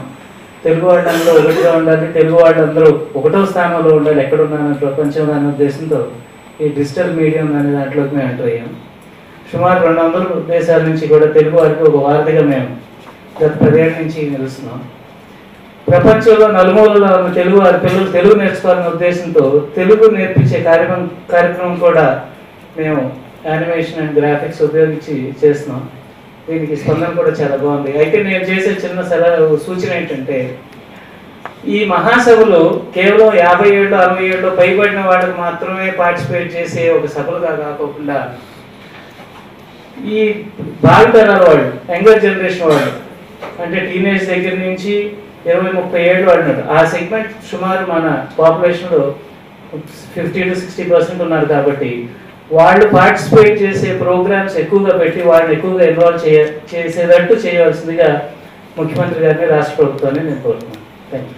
తెలుగు వాళ్ళందరూ ఒకటిగా ఉండాలి, తెలుగు వాళ్ళందరూ ఒకటో స్థానంలో ఉండాలి ఎక్కడున్నాను ప్రపంచంలో అనే ఉద్దేశంతో ఈ డిజిటల్ మీడియం అనే దాంట్లోకి మేము ఎంటర్ అయ్యాము. సుమారు 200 దేశాల నుంచి కూడా తెలుగు వారికి ఒక వారధిగా మేము గత 10 ఏళ్ళ నుంచి నిలుస్తున్నాం. ప్రపంచంలో నలుమూలలో ఉన్న తెలుగు వారి పిల్లలు తెలుగు నేర్చుకోవాలనే ఉద్దేశంతో తెలుగు నేర్పించే కార్యక్రమం కూడా మేము యానిమేషన్ అండ్ గ్రాఫిక్స్ ఉపయోగించి చేస్తున్నాం. దీనికి స్పందన కూడా చాలా బాగుంది. అయితే నేను చేసే చిన్న సూచన ఏంటంటే, ఈ మహాసభలు కేవలం 50 ఏళ్ళు 60 ఏళ్ళు పైబడిన వాళ్ళకి మాత్రమే పార్టిసిపేట్ చేసే ఒక సభలుగా కాకుండా ఈ భావితరాల వాళ్ళు, యంగర్ జనరేషన్ వాళ్ళు, అంటే టీనేజ్ దగ్గర నుంచి 20-30 ఏళ్ళు వాడినారు, ఆ సెగ్మెంట్ సుమారు మన పాపులేషన్లో 50-60% ఉన్నారు. కాబట్టి వాళ్ళు పార్టిసిపేట్ చేసే ప్రోగ్రామ్స్ ఎక్కువగా పెట్టి వాళ్ళని ఎక్కువగా ఇన్వాల్వ్ చేసేటట్టు చేయవలసిందిగా ముఖ్యమంత్రి గారిని, రాష్ట్ర ప్రభుత్వాన్ని నేను కోరుతున్నాను. Thank you.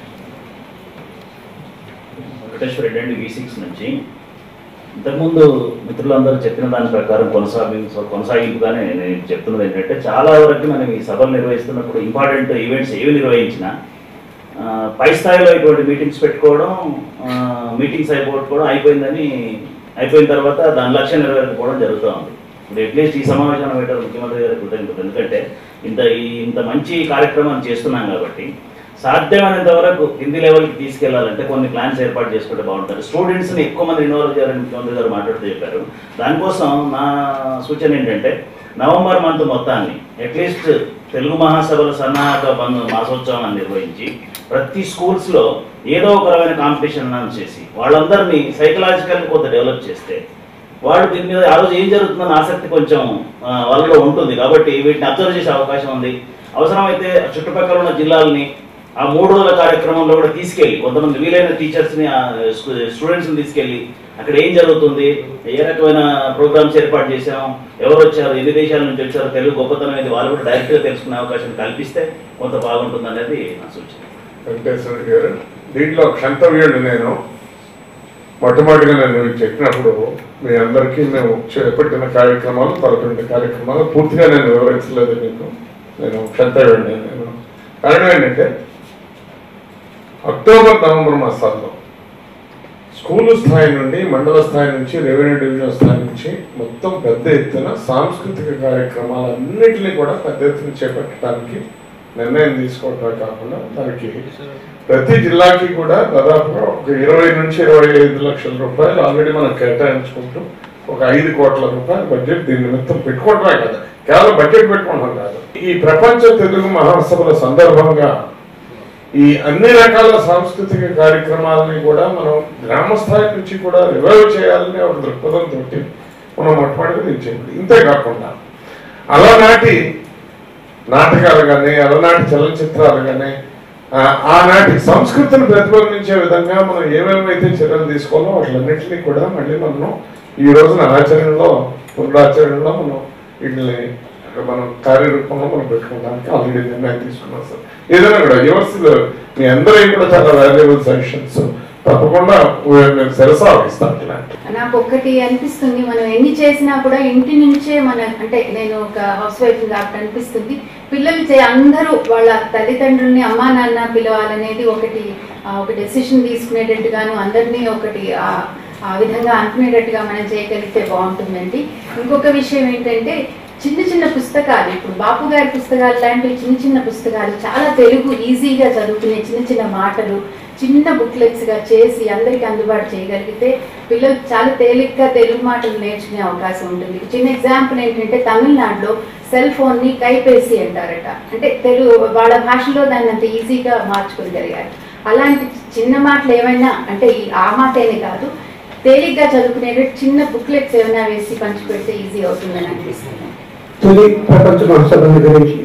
వెంకటేశ్వర రెడ్డి అండి, V6 నుంచి. ఇంతకుముందు మిత్రులందరూ చెప్పిన దాని ప్రకారం కొనసాగింపుగానే నేను చెప్తున్నది ఏంటంటే, చాలా వరకు మనం ఈ సభలు నిర్వహిస్తున్నప్పుడు ఇంపార్టెంట్ ఈవెంట్స్ ఏవి నిర్వహించినా పై స్థాయిలో ఇటువంటి మీటింగ్స్ పెట్టుకోవడం, మీటింగ్స్ అయిపోయిన తర్వాత దాని లక్ష్యం నెరవేర్చుకోవడం జరుగుతూ ఉంది. ఇప్పుడు అట్లీస్ట్ ఈ సమావేశం పెట్టారు ముఖ్యమంత్రి గారి కృతజ్ఞతలు. ఎందుకంటే ఇంత మంచి కార్యక్రమాన్ని చేస్తున్నాం కాబట్టి సాధ్యమైనంత వరకు కింది లెవెల్కి తీసుకెళ్లాలంటే కొన్ని ప్లాన్స్ ఏర్పాటు చేసుకుంటే బాగుంటుంది. స్టూడెంట్స్ని ఎక్కువ మంది ఇన్వాల్వ్ చేయాలని ముఖ్యమంత్రి గారు మాట్లాడుతూ చెప్పారు. దానికోసం నా సూచన ఏంటంటే, నవంబర్ మంత్ మొత్తాన్ని అట్లీస్ట్ తెలుగు మహాసభల సన్నాహక మాసోత్సవాన్ని నిర్వహించి ప్రతి స్కూల్స్లో ఏదో ఒక రకమైన కాంపిటీషన్ అనౌన్స్ చేసి వాళ్ళందరినీ సైకలాజికల్గా కొంత డెవలప్ చేస్తే వాళ్ళు దీని మీద ఆ రోజు ఏం జరుగుతుందని ఆసక్తి కొంచెం వాళ్ళలో ఉంటుంది. కాబట్టి వీటిని అబ్జర్వ్ చేసే అవకాశం ఉంది. అవసరమైతే చుట్టుపక్కల ఉన్న జిల్లాలని ఆ 3 రోజుల కార్యక్రమంలో కూడా తీసుకెళ్ళి కొంతమంది వీలైన టీచర్స్ని, స్టూడెంట్స్ని తీసుకెళ్ళి అక్కడ ఏం జరుగుతుంది, ఏ రకమైన ప్రోగ్రామ్స్ ఏర్పాటు చేసాం, ఎవరు వచ్చారు, ఎన్ని దేశాల నుంచి వచ్చారు, తెలుగు గొప్పతనం అనేది వాళ్ళు కూడా డైరెక్ట్గా తెలుసుకునే అవకాశం కల్పిస్తే కొంత బాగుంటుంది అనేది నా సూచన. వెంకటేశ్వర గారు, దీంట్లో క్షంతవ్యుడు నేను మొట్టమొదటిగా నేను చెప్పినప్పుడు మీ అందరికీ మేము చేపట్టిన కార్యక్రమాలు 11 కార్యక్రమాలు పూర్తిగా నేను వివరించలేదు మీకు. నేను క్షంతవ్యుడు. నేను కారణం ఏంటంటే, అక్టోబర్ నవంబర్ మాసాల్లో స్కూలు స్థాయి నుండి, మండల స్థాయి నుంచి, రెవెన్యూ డివిజన్ స్థాయి నుంచి మొత్తం పెద్ద ఎత్తున సాంస్కృతిక కార్యక్రమాలన్నింటినీ కూడా పెద్ద ఎత్తున చేపట్టడానికి నిర్ణయం తీసుకోవటమే కాకుండా దానికి ప్రతి జిల్లాకి కూడా దాదాపుగా ఒక 20 నుంచి 25 లక్షల రూపాయలు ఆల్రెడీ మనం కేటాయించుకుంటూ ఒక 5 కోట్ల రూపాయల బడ్జెట్ దీని నిమిత్తం పెట్టుకోవటమే కదా, కేవలం బడ్జెట్ పెట్టుకోవడం కాదు. ఈ ప్రపంచ తెలుగు మహాసభల సందర్భంగా ఈ అన్ని రకాల సాంస్కృతిక కార్యక్రమాలని కూడా మనం గ్రామ స్థాయి నుంచి కూడా రివైవ్ చేయాలని ఒక దృక్పథంతో మనం మొట్టమొదటిగా తెచ్చేది. ఇంతేకాకుండా అలనాటి నాటకాలు కానీ, అలనాటి చలనచిత్రాలు కానీ, ఆనాటి సంస్కృతిని ప్రతిబింబించే విధంగా మనం ఏమేమైతే చర్యలు తీసుకోవాలో వాటిలన్నింటినీ కూడా మళ్ళీ మనం ఈ రోజున ఆచరణలో, పునరాచరణలో మనం వీటిని మనం కార్యరూపంలో మనం పెట్టుకోవడానికి ఆల్రెడీ నిర్ణయం తీసుకున్నాం సార్. ఏదైనా కూడా యూనివర్సిటీలో మీ అందరూ కూడా చాలా వాల్యుబుల్ సజెషన్స్ తప్పకుండా నేను శిరసావహిస్తాను ఇలాంటి. నాకు ఒక్కటి అనిపిస్తుంది, మనం ఎన్ని చేసినా కూడా ఇంటి నుంచే అంటే నేను ఒక హౌస్ వైఫ్ కాబట్టి అనిపిస్తుంది, పిల్లలు అందరూ వాళ్ళ తల్లిదండ్రుల్ని అమ్మా నాన్న పిలవాలనేది ఒక డెసిషన్ తీసుకునేటట్టుగాను అందరినీ ఆ విధంగా అనుకునేటట్టుగా మనం చేయగలిగితే బాగుంటుందండి. ఇంకొక విషయం ఏంటంటే చిన్న చిన్న పుస్తకాలు, ఇప్పుడు బాపు గారి పుస్తకాలు లాంటివి చిన్న పుస్తకాలు చాలా తెలుగు ఈజీగా చదువుకునే చిన్న మాటలు చిన్న బుక్లెట్స్గా చేసి అందరికీ అందుబాటు చేయగలిగితే పిల్లలు చాలా తేలిగ్గా తెలుగు మాటలు నేర్చుకునే అవకాశం ఉంటుంది. చిన్న ఎగ్జాంపుల్ ఏంటంటే తమిళనాడులో సెల్ ఫోన్ని కైపేసి అంటారట, అంటే తెలుగు వాళ్ళ భాషలో దాన్ని అంత ఈజీగా మార్చుకోగలిగారు. అలాంటి చిన్న మాటలు ఏమైనా అంటే ఆ మాటేనే కాదు, తేలిగ్గా చదువుకునేటట్టు చిన్న బుక్లెట్స్ ఏమైనా వేసి పంచిపెడితే ఈజీ అవుతుందని అనిపిస్తుంది. తొలి ప్రపంచ మహాసభ గురించి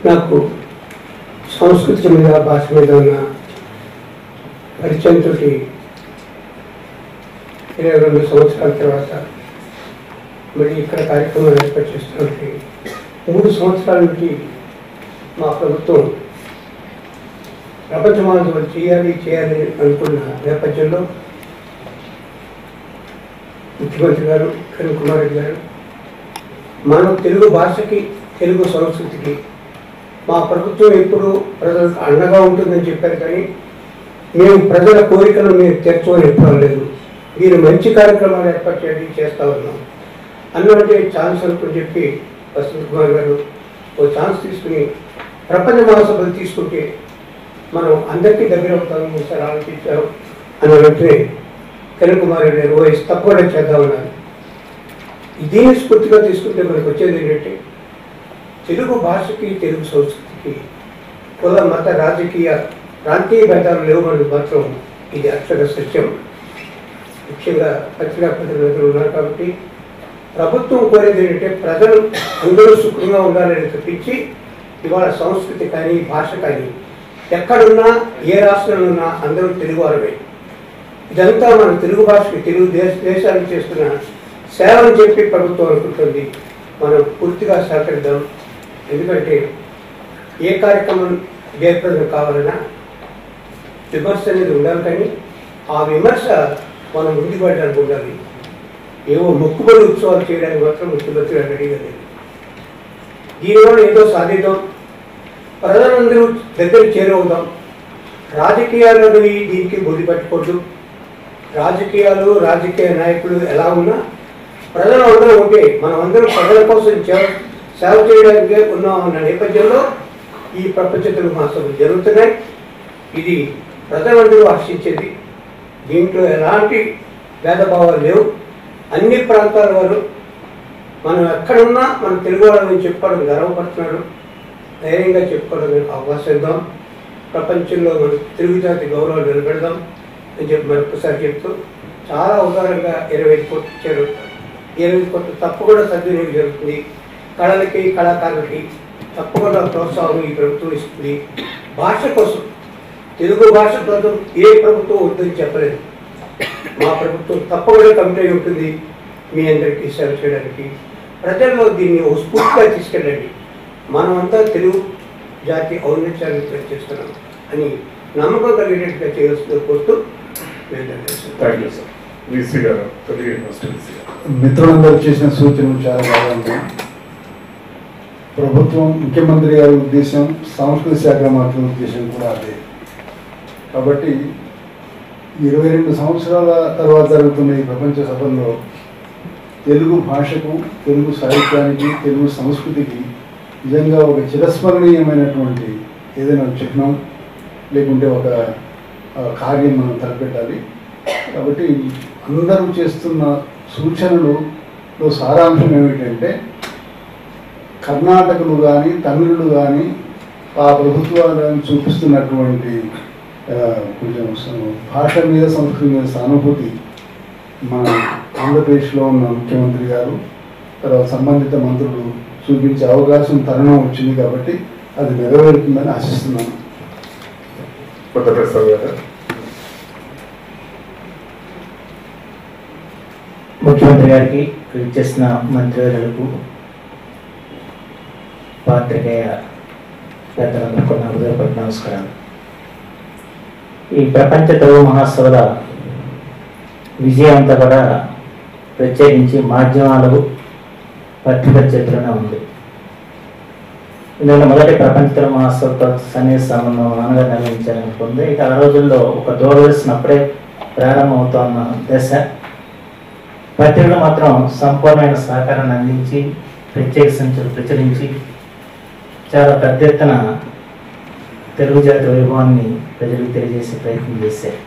నాకు సంస్కృతి మీద భాష మీద ఉన్న పరిచయంతో 22 సంవత్సరాల తర్వాత మళ్ళీ ఇక్కడ కార్యక్రమాలు ఏర్పాటు చేస్తున్నట్టు 3 సంవత్సరాల నుండి మా ప్రభుత్వం ప్రపంచ మహాసభలు చేయాలి అనుకున్న నేపథ్యంలో ముఖ్యమంత్రి గారు కిరణ్ కుమార్ రెడ్డి గారు మనం తెలుగు భాషకి తెలుగు సంస్కృతికి మా ప్రభుత్వం ఎప్పుడు ప్రజలకు అండగా ఉంటుందని చెప్పారు, కానీ మేము ప్రజల కోరికలను మీరు తెచ్చుకొని ఎప్పుడు లేదు, మీరు మంచి కార్యక్రమాలు ఏర్పాటు చేస్తా ఉన్నాం అన్నట్టే ఛాన్స్ అనుకుని చెప్పి వసంత్ కుమార్ గారు ఓ ఛాన్స్ తీసుకుని ప్రపంచ మహాసభలు తీసుకుంటే మనం అందరికీ దగ్గర అవుతామని ఒకసారి ఆలోచించారు అని వెంటనే కిరణ్ కుమార్ రెడ్డి గారు ఓఎస్ తప్పకుండా చేద్దామన్నారు. దీన్ని స్ఫూర్తిగా తీసుకుంటే మనకు వచ్చేది ఏంటంటే తెలుగు భాషకి తెలుగు సంస్కృతికి కుల మత రాజకీయ ప్రాంతీయ భేదాలు లేవని మాత్రం ఇది అక్షర సత్యం. ముఖ్యంగా పత్రికా ప్రతినిధులు ఉన్నారు కాబట్టి ప్రభుత్వం కోరేది ఏంటంటే ప్రజలు అందరూ సుఖంగా ఉండాలని తప్పించి ఇవాళ సంస్కృతి కానీ భాష కానీ ఎక్కడున్నా ఏ రాష్ట్రంలో ఉన్నా అందరూ తెలుగు వారమే. ఇదంతా మన తెలుగు భాషకి తెలుగు దేశానికి చేస్తున్న సేవ అని చెప్పి ప్రభుత్వం అనుకుంటుంది. మనం పూర్తిగా సహకరిద్దాం. ఎందుకంటే ఏ కార్యక్రమం జయప్రదం కావాలన్నా విమర్శ అనేది ఉండాలి, కానీ ఆ విమర్శ మనం ముందుకు పడడానికి ఉండాలి. ఏవో మొక్కుబడి ఉత్సవాలు చేయడానికి మాత్రం ముఖ్యమంత్రి రెడీగా లేదు. దీనివల్ల ఏదో సాధిద్దాం, ప్రజలందరూ దగ్గర చేరవుదాం. రాజకీయాలు దీనికి బొడి పట్టుకోవద్దు. రాజకీయాలు రాజకీయ నాయకులు ఎలా ఉన్నా ప్రజలు అందరూ ఉంటే మనం అందరం ప్రజల కోసం సేవ చేయడానికి ఉన్న నేపథ్యంలో ఈ ప్రపంచ తెలుగు మహాసభలు జరుగుతున్నాయి. ఇది ప్రజలందరూ హర్షించేది, దీంట్లో ఎలాంటి భేదభావాలు లేవు. అన్ని ప్రాంతాల వారు మనం ఎక్కడున్నా మన తెలుగు వాళ్ళని చెప్పుకోవడం గర్వపడుతున్నారు. ధైర్యంగా చెప్పుకోవడానికి అవకాశం ఇద్దాం. ప్రపంచంలో మన తెలుగు జాతి గౌరవాలు నిలబెడదాం అని చెప్పి మరొకసారి చెప్తూ చాలా ఉదారంగా 25 కోట్లు ఇచ్చారు. 20 కోట్లు తప్పకుండా సద్వినియోగం జరుగుతుంది. కళలకి కళాకారులకి తప్పకుండా ప్రోత్సాహం ఈ ప్రభుత్వం ఇస్తుంది. భాష కోసం తెలుగు భాష కోసం ఏ ప్రభుత్వం వద్దని చెప్పలేదు. మా ప్రభుత్వం తప్పకుండా కమిటీ అయి ఉంటుంది మీ అందరికీ సేవ చేయడానికి. ప్రజల్లో దీన్ని ఒక స్ఫూర్తిగా తీసుకెళ్ళండి. మనమంతా తెలుగు జాతి ఔన్నత్యాన్ని చేస్తున్నాం అని నమ్మకం కలిగేట్టుగా చేయాల్సిందో కోరుతూ మిత్రులందరూ చేసిన సూచనలు చాలా బాగా ఉన్నాయి. ప్రభుత్వం ముఖ్యమంత్రి గారి ఉద్దేశం, సంస్కృతి శాఖ మంత్రి ఉద్దేశం కూడా అదే. కాబట్టి 22 సంవత్సరాల తర్వాత జరుగుతున్న ఈ ప్రపంచ సభల్లో తెలుగు భాషకు, తెలుగు సాహిత్యానికి, తెలుగు సంస్కృతికి నిజంగా ఒక చిరస్మరణీయమైనటువంటి ఏదైనా చిహ్నం లేకుంటే ఒక కార్యం మనం తలపెట్టాలి. కాబట్టి అందరూ చేస్తున్న సూచనలలో సారాంశం ఏమిటంటే కర్ణాటకలు కానీ తమిళులు కానీ ఆ ప్రభుత్వాలను చూపిస్తున్నటువంటి కొంచెం భాష మీద సంస్కృతి మీద సానుభూతి మన ఆంధ్రప్రదేశ్లో ఉన్న ముఖ్యమంత్రి గారు తర్వాత సంబంధిత మంత్రులు చూపించే అవకాశం తరుణం వచ్చింది. కాబట్టి అది నెరవేరుతుందని ఆశిస్తున్నాను. ముఖ్యమంత్రి గారికి చేసిన మంత్రివర్యులకు పాత్రికేయ పెద్దలందరికీ నా హృదయపూర్వక నమస్కారాలు. ఈ ప్రపంచ తెలుగు మహాసభల విజయం అంతా కూడా ప్రత్యేకించి మాధ్యమాలు పత్రిక చేతుల్లోనే ఉంది. ఎందుకంటే మొదటి ప్రపంచ తెలుగు మహాసభతో సన్నిహిత సంబంధం నాన్నగారు నిర్వహించాలనుకుంది. ఇక ఆ రోజుల్లో ఒక దూరదర్శన్ అప్పుడే ప్రారంభమవుతున్న దశ. పత్రికలు మాత్రం సంపూర్ణమైన సహకారాన్ని అందించి ప్రత్యేక సంఖ్యలు ప్రచురించి చాలా పెద్ద ఎత్తున తెలుగు జాతి వైభవాన్ని ప్రజలకు తెలియజేసే ప్రయత్నం చేశారు.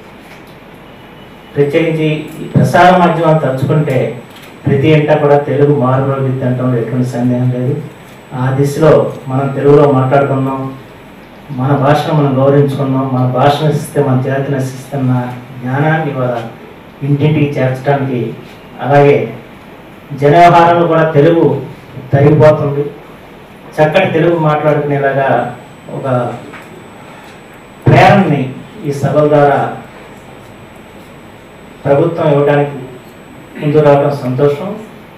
ప్రత్యేకించి ప్రసార మాధ్యమాలు తలుచుకుంటే ప్రతి ఇంటా కూడా తెలుగు మారుమోగిద్ది అంటంలో ఎటువంటి సందేహం లేదు. ఆ దిశలో మనం తెలుగులో మాట్లాడుకున్నాం, మన భాషను మనం గౌరవించుకున్నాం, మన భాష నశిస్తే మన జాతి నశిస్తున్న జ్ఞానాన్ని ఇవాళ ఇంటింటికి చేర్చడానికి, అలాగే జన వ్యవహారంలో కూడా తెలుగు తరిగిపోతుంది. చక్కటి తెలుగు మాట్లాడుకునేలాగా ఒక ప్రేరణని ఈ సభల ద్వారా ప్రభుత్వం ఇవ్వడానికి ముందు రావడం సంతోషం.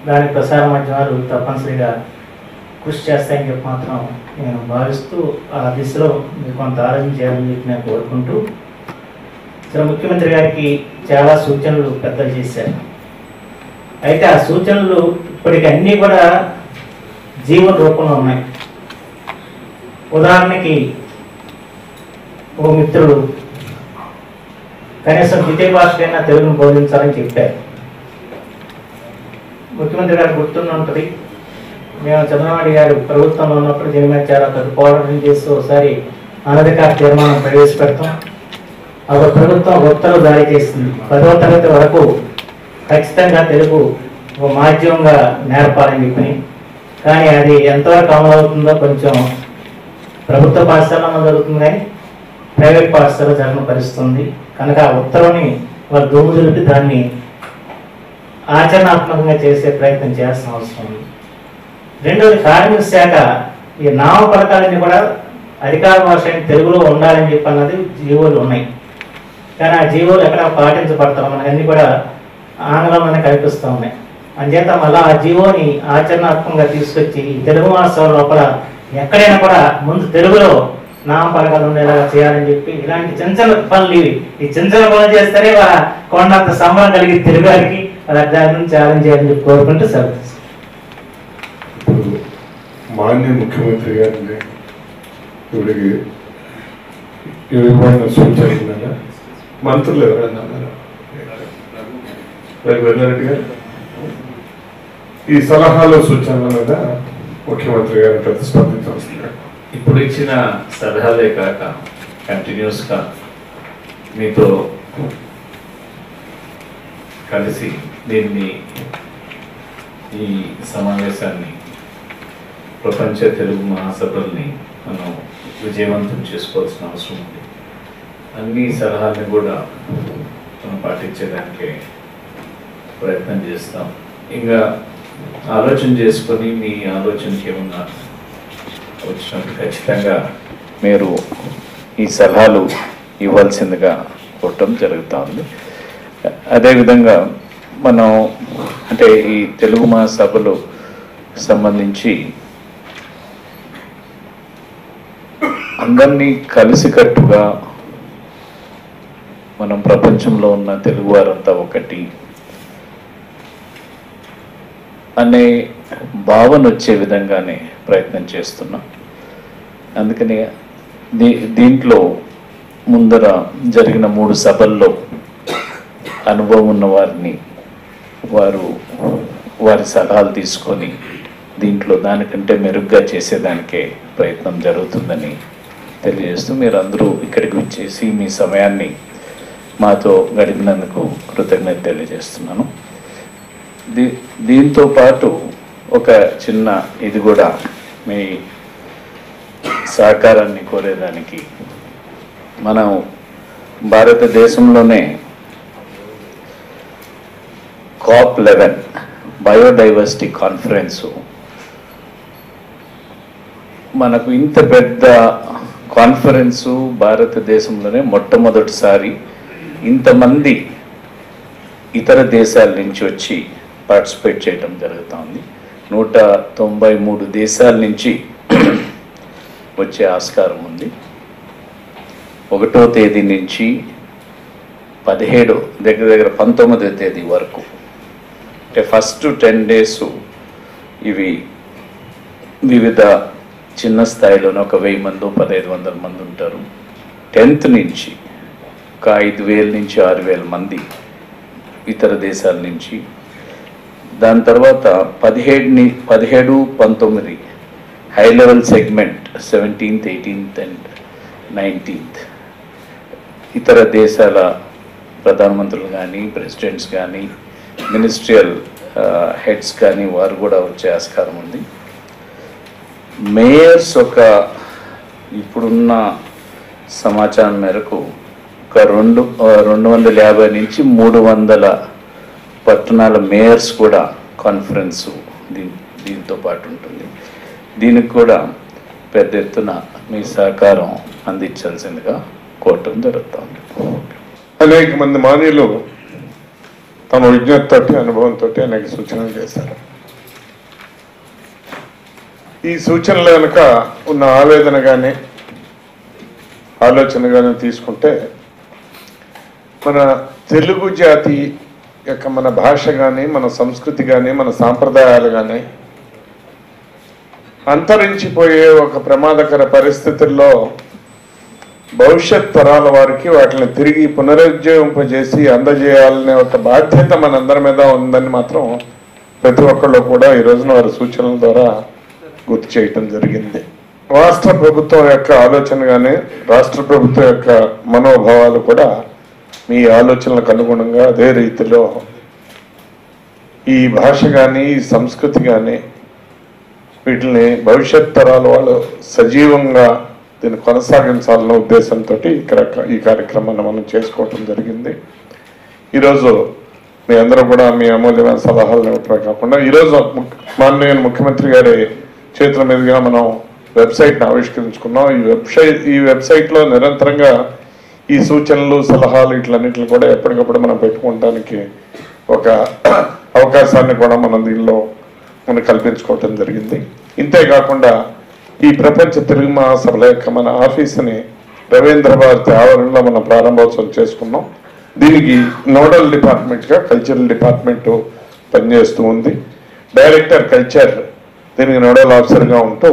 దాని ప్రసార మాధ్యమాలు తప్పనిసరిగా కృషి చేస్తాయని చెప్పి మాత్రం నేను భావిస్తూ ఆ దిశలో మీరు కొంత ఆలోచన చేయాలని చెప్పి నేను కోరుకుంటూ, ఇక్కడ ముఖ్యమంత్రి గారికి చాలా సూచనలు పెద్దలు చేశారు. అయితే ఆ సూచనలు ఇప్పటికి అన్నీ కూడా జీవన రూపంలో ఉన్నాయి. ఉదాహరణకి ఓ మిత్రుడు కనీసం ద్వితీయ భాషకైనా తెలుగును బోధించాలని చెప్పారు. ముఖ్యమంత్రి గారు గుర్తుండి ఉంటుంది, మేము చంద్రబాబు గారు ప్రభుత్వంలో ఉన్నప్పుడు దీని మీద చాలా పెద్ద పోరాటం చేస్తూ ఒకసారి అనధికార తీర్మానం ప్రవేశపెడతాం. అప్పుడు ప్రభుత్వం ఉత్తర్వులు జారీ చేస్తుంది, 10వ తరగతి వరకు ఖచ్చితంగా తెలుగు ఒక మాధ్యమంగా నేర్పాలని చెప్పని. కానీ అది ఎంతవరకు అమలు అవుతుందో కొంచెం ప్రభుత్వ పాఠశాలలో జరుగుతుంది కానీ ప్రైవేట్ పాఠశాల జరగని పరిస్థితుంది. కనుక ఆ ఉత్తర్వుని వాళ్ళు దుమ్ము దులిపి దాన్ని ఆచరణాత్మకంగా చేసే ప్రయత్నం చేయాల్సిన అవసరం ఉంది. రెండోది, కార్మిక శాఖ ఈ నామపలకాలన్నీ కూడా అధికార భాష తెలుగులో ఉండాలని చెప్పి అన్నది జీవోలు ఉన్నాయి. కానీ ఆ జీవోలు ఎక్కడ పాటించబడతాం, మనకు అన్నీ కూడా ఆంగ్లంలోనే కనిపిస్తూ ఉన్నాయి. అంచేత మళ్ళీ ఆ జీవోని ఆచరణాత్మకంగా తీసుకొచ్చి తెలుగు మహాసభ లోపల ఎక్కడైనా కూడా ముందు తెలుగులో నామపలకాలు ఉండేలాగా చేయాలని చెప్పి ఇలాంటి చిన్న చిన్న పనులు ఇవి. ఈ చిన్న చిన్న పనులు చేస్తేనే కొండంత సంబరం కలిగి తెలుగు వారికి వాళ్ళ దాని నుంచి ఛాలెంజ్ చేయాలని చెప్పి కోరుకుంటూ సెలవు. మాన్య ముఖ్యమంత్రి గారిని ఇప్పటికి ఇవ్వబడిన సూచనలు మంత్రులు ఎవరైనా రఘువీరారెడ్డి గారు ఈ సలహాలు సూచనల మీద ముఖ్యమంత్రి గారు ప్రతిస్పందించాల్సిందిగా. ఇప్పుడు ఇచ్చిన సలహాలే కాక కంటిన్యూస్గా మీతో కలిసి దీన్ని ఈ సమావేశాన్ని ప్రపంచ తెలుగు మహాసభల్ని మనం విజయవంతం చేసుకోవాల్సిన అవసరం ఉంది. అన్ని సలహాలను కూడా మనం పాటించేదానికి ప్రయత్నం చేస్తాం. ఇంకా ఆలోచన చేసుకొని మీ ఆలోచనకి ఏమన్నా వచ్చినప్పుడు ఖచ్చితంగా మీరు ఈ సలహాలు ఇవ్వాల్సిందిగా కోరటం జరుగుతూ ఉంది. అదేవిధంగా మనం అంటే ఈ తెలుగు మహాసభలు సంబంధించి అందరినీ కలిసికట్టుగా మనం ప్రపంచంలో ఉన్న తెలుగు వారంతా ఒకటి అనే భావన వచ్చే విధంగానే ప్రయత్నం చేస్తున్నాం. అందుకని దీంట్లో ముందర జరిగిన 3 సభల్లో అనుభవం ఉన్న వారిని వారి సలహాలు తీసుకొని దీంట్లో దానికంటే మెరుగ్గా చేసేదానికే ప్రయత్నం జరుగుతుందని తెలియజేస్తూ మీరందరూ ఇక్కడికి వచ్చేసి మీ సమయాన్ని మాతో గడిపినందుకు కృతజ్ఞత తెలియజేస్తున్నాను. దీంతో పాటు ఒక చిన్న ఇది కూడా మీ సహకారాన్ని కోరేదానికి, మనం భారతదేశంలోనే COP11 బయోడైవర్సిటీ కాన్ఫరెన్సు మనకు ఇంత పెద్ద కాన్ఫరెన్సు భారతదేశంలోనే మొట్టమొదటిసారి ఇంతమంది ఇతర దేశాల నుంచి వచ్చి పార్టిసిపేట్ చేయడం జరుగుతుంది. 193 దేశాల నుంచి వచ్చే ఆస్కారం ఉంది. 1వ తేదీ నుంచి 17 దగ్గర 19వ తేదీ వరకు, అంటే ఫస్ట్ 10 days ఇవి వివిధ చిన్న స్థాయిలోనే ఒక 1000 మంది 1500 మంది ఉంటారు. 10th నుంచి ఒక 5000 నుంచి 6000 మంది ఇతర దేశాల నుంచి. దాని తర్వాత 17, 19 high level segment 17th, 18th and 19th ఇతర దేశాల ప్రధానమంత్రులు కానీ, ప్రెసిడెంట్స్ కానీ, మినిస్ట్రియల్ హెడ్స్ కానీ వారు కూడా వచ్చే ఆస్కారం ఉంది. మేయర్స్ ఇప్పుడున్న సమాచారం మేరకు ఒక 250 నుంచి 300 పట్టణాల మేయర్స్ కూడా కాన్ఫరెన్స్ దీంతో పాటు ఉంటుంది. దీనికి కూడా పెద్ద ఎత్తున మీ సహకారం అందించాల్సిందిగా కోరటం జరుగుతుంది. అనేక మంది మాన్యులు తమ విజ్ఞతతోటి అనుభవంతో అనేక సూచనలు చేశారు. ఈ సూచనలు కనుక ఉన్న ఆవేదన కానీ ఆలోచన కానీ తీసుకుంటే మన తెలుగు జాతి యొక్క మన భాష కానీ, మన సంస్కృతి కానీ, మన సాంప్రదాయాలు కానీ అంతరించిపోయే ఒక ప్రమాదకర పరిస్థితుల్లో భవిష్యత్ తరాల వారికి వాటిని తిరిగి పునరుజ్జీవింపజేసి అందజేయాలనే ఒక బాధ్యత మనందరి మీద ఉందని మాత్రం ప్రతి ఒక్కళ్ళు కూడా ఈ రోజున వారి సూచనల ద్వారా గుర్తు చేయటం జరిగింది. రాష్ట్ర ప్రభుత్వం యొక్క ఆలోచన కానీ, రాష్ట్ర ప్రభుత్వం యొక్క మనోభావాలు కూడా మీ ఆలోచనలకు అనుగుణంగా అదే రీతిలో ఈ భాష కానీ, ఈ సంస్కృతి కానీ వీటిని భవిష్యత్ తరాల వాళ్ళు సజీవంగా దీన్ని కొనసాగించాలన్న ఉద్దేశంతో ఈ కార్యక్రమాన్ని మనం చేసుకోవటం జరిగింది. ఈరోజు మీ అందరూ కూడా మీ అమూల్యమైన సలహాలు ఇవ్వటమే కాకుండా ఈరోజు మాననీయ ముఖ్యమంత్రి గారి చేతుల మీదుగా మనం వెబ్సైట్ని ఆవిష్కరించుకున్నాం. ఈ వెబ్సైట్లో నిరంతరంగా ఈ సూచనలు, సలహాలు వీటిలన్నింటిని కూడా ఎప్పటికప్పుడు మనం పెట్టుకోవడానికి ఒక అవకాశాన్ని కూడా మనం దీనిలో మనం కల్పించుకోవటం జరిగింది. ఇంతేకాకుండా ఈ ప్రపంచ తెలుగు మహాసభల యొక్క మన ఆఫీసుని రవీంద్ర భారతి ఆవరణలో మనం ప్రారంభోత్సవం చేసుకున్నాం. దీనికి నోడల్ డిపార్ట్మెంట్గా కల్చరల్ డిపార్ట్మెంట్ పనిచేస్తూ ఉంది. డైరెక్టర్ కల్చర్ దీనికి నోడల్ ఆఫీసర్గా ఉంటూ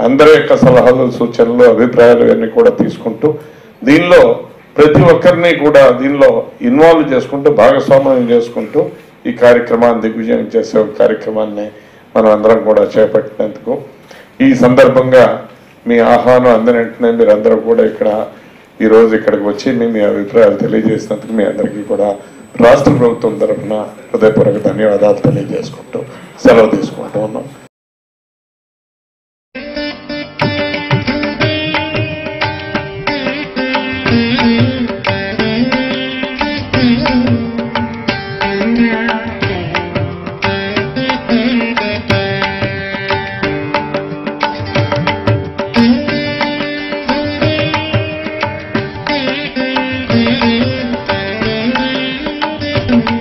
అందరి యొక్క సలహాలు, సూచనలు, అభిప్రాయాలు అన్నీ కూడా తీసుకుంటూ దీనిలో ప్రతి ఒక్కరిని కూడా దీనిలో ఇన్వాల్వ్ చేసుకుంటూ, భాగస్వామ్యం చేసుకుంటూ ఈ కార్యక్రమాన్ని దిగ్విజయం చేసే ఒక కార్యక్రమాన్ని మనం అందరం కూడా చేపట్టినందుకు ఈ సందర్భంగా మీ ఆహ్వానం అందిన వెంటనే మీరందరూ కూడా ఈరోజు ఇక్కడికి వచ్చి మీ అభిప్రాయాలు తెలియజేసినందుకు మీ అందరికీ కూడా రాష్ట్ర ప్రభుత్వం తరఫున హృదయపూర్వక ధన్యవాదాలు తెలియజేసుకుంటూ సెలవు తీసుకుంటూ ఉన్నాం. Thank you.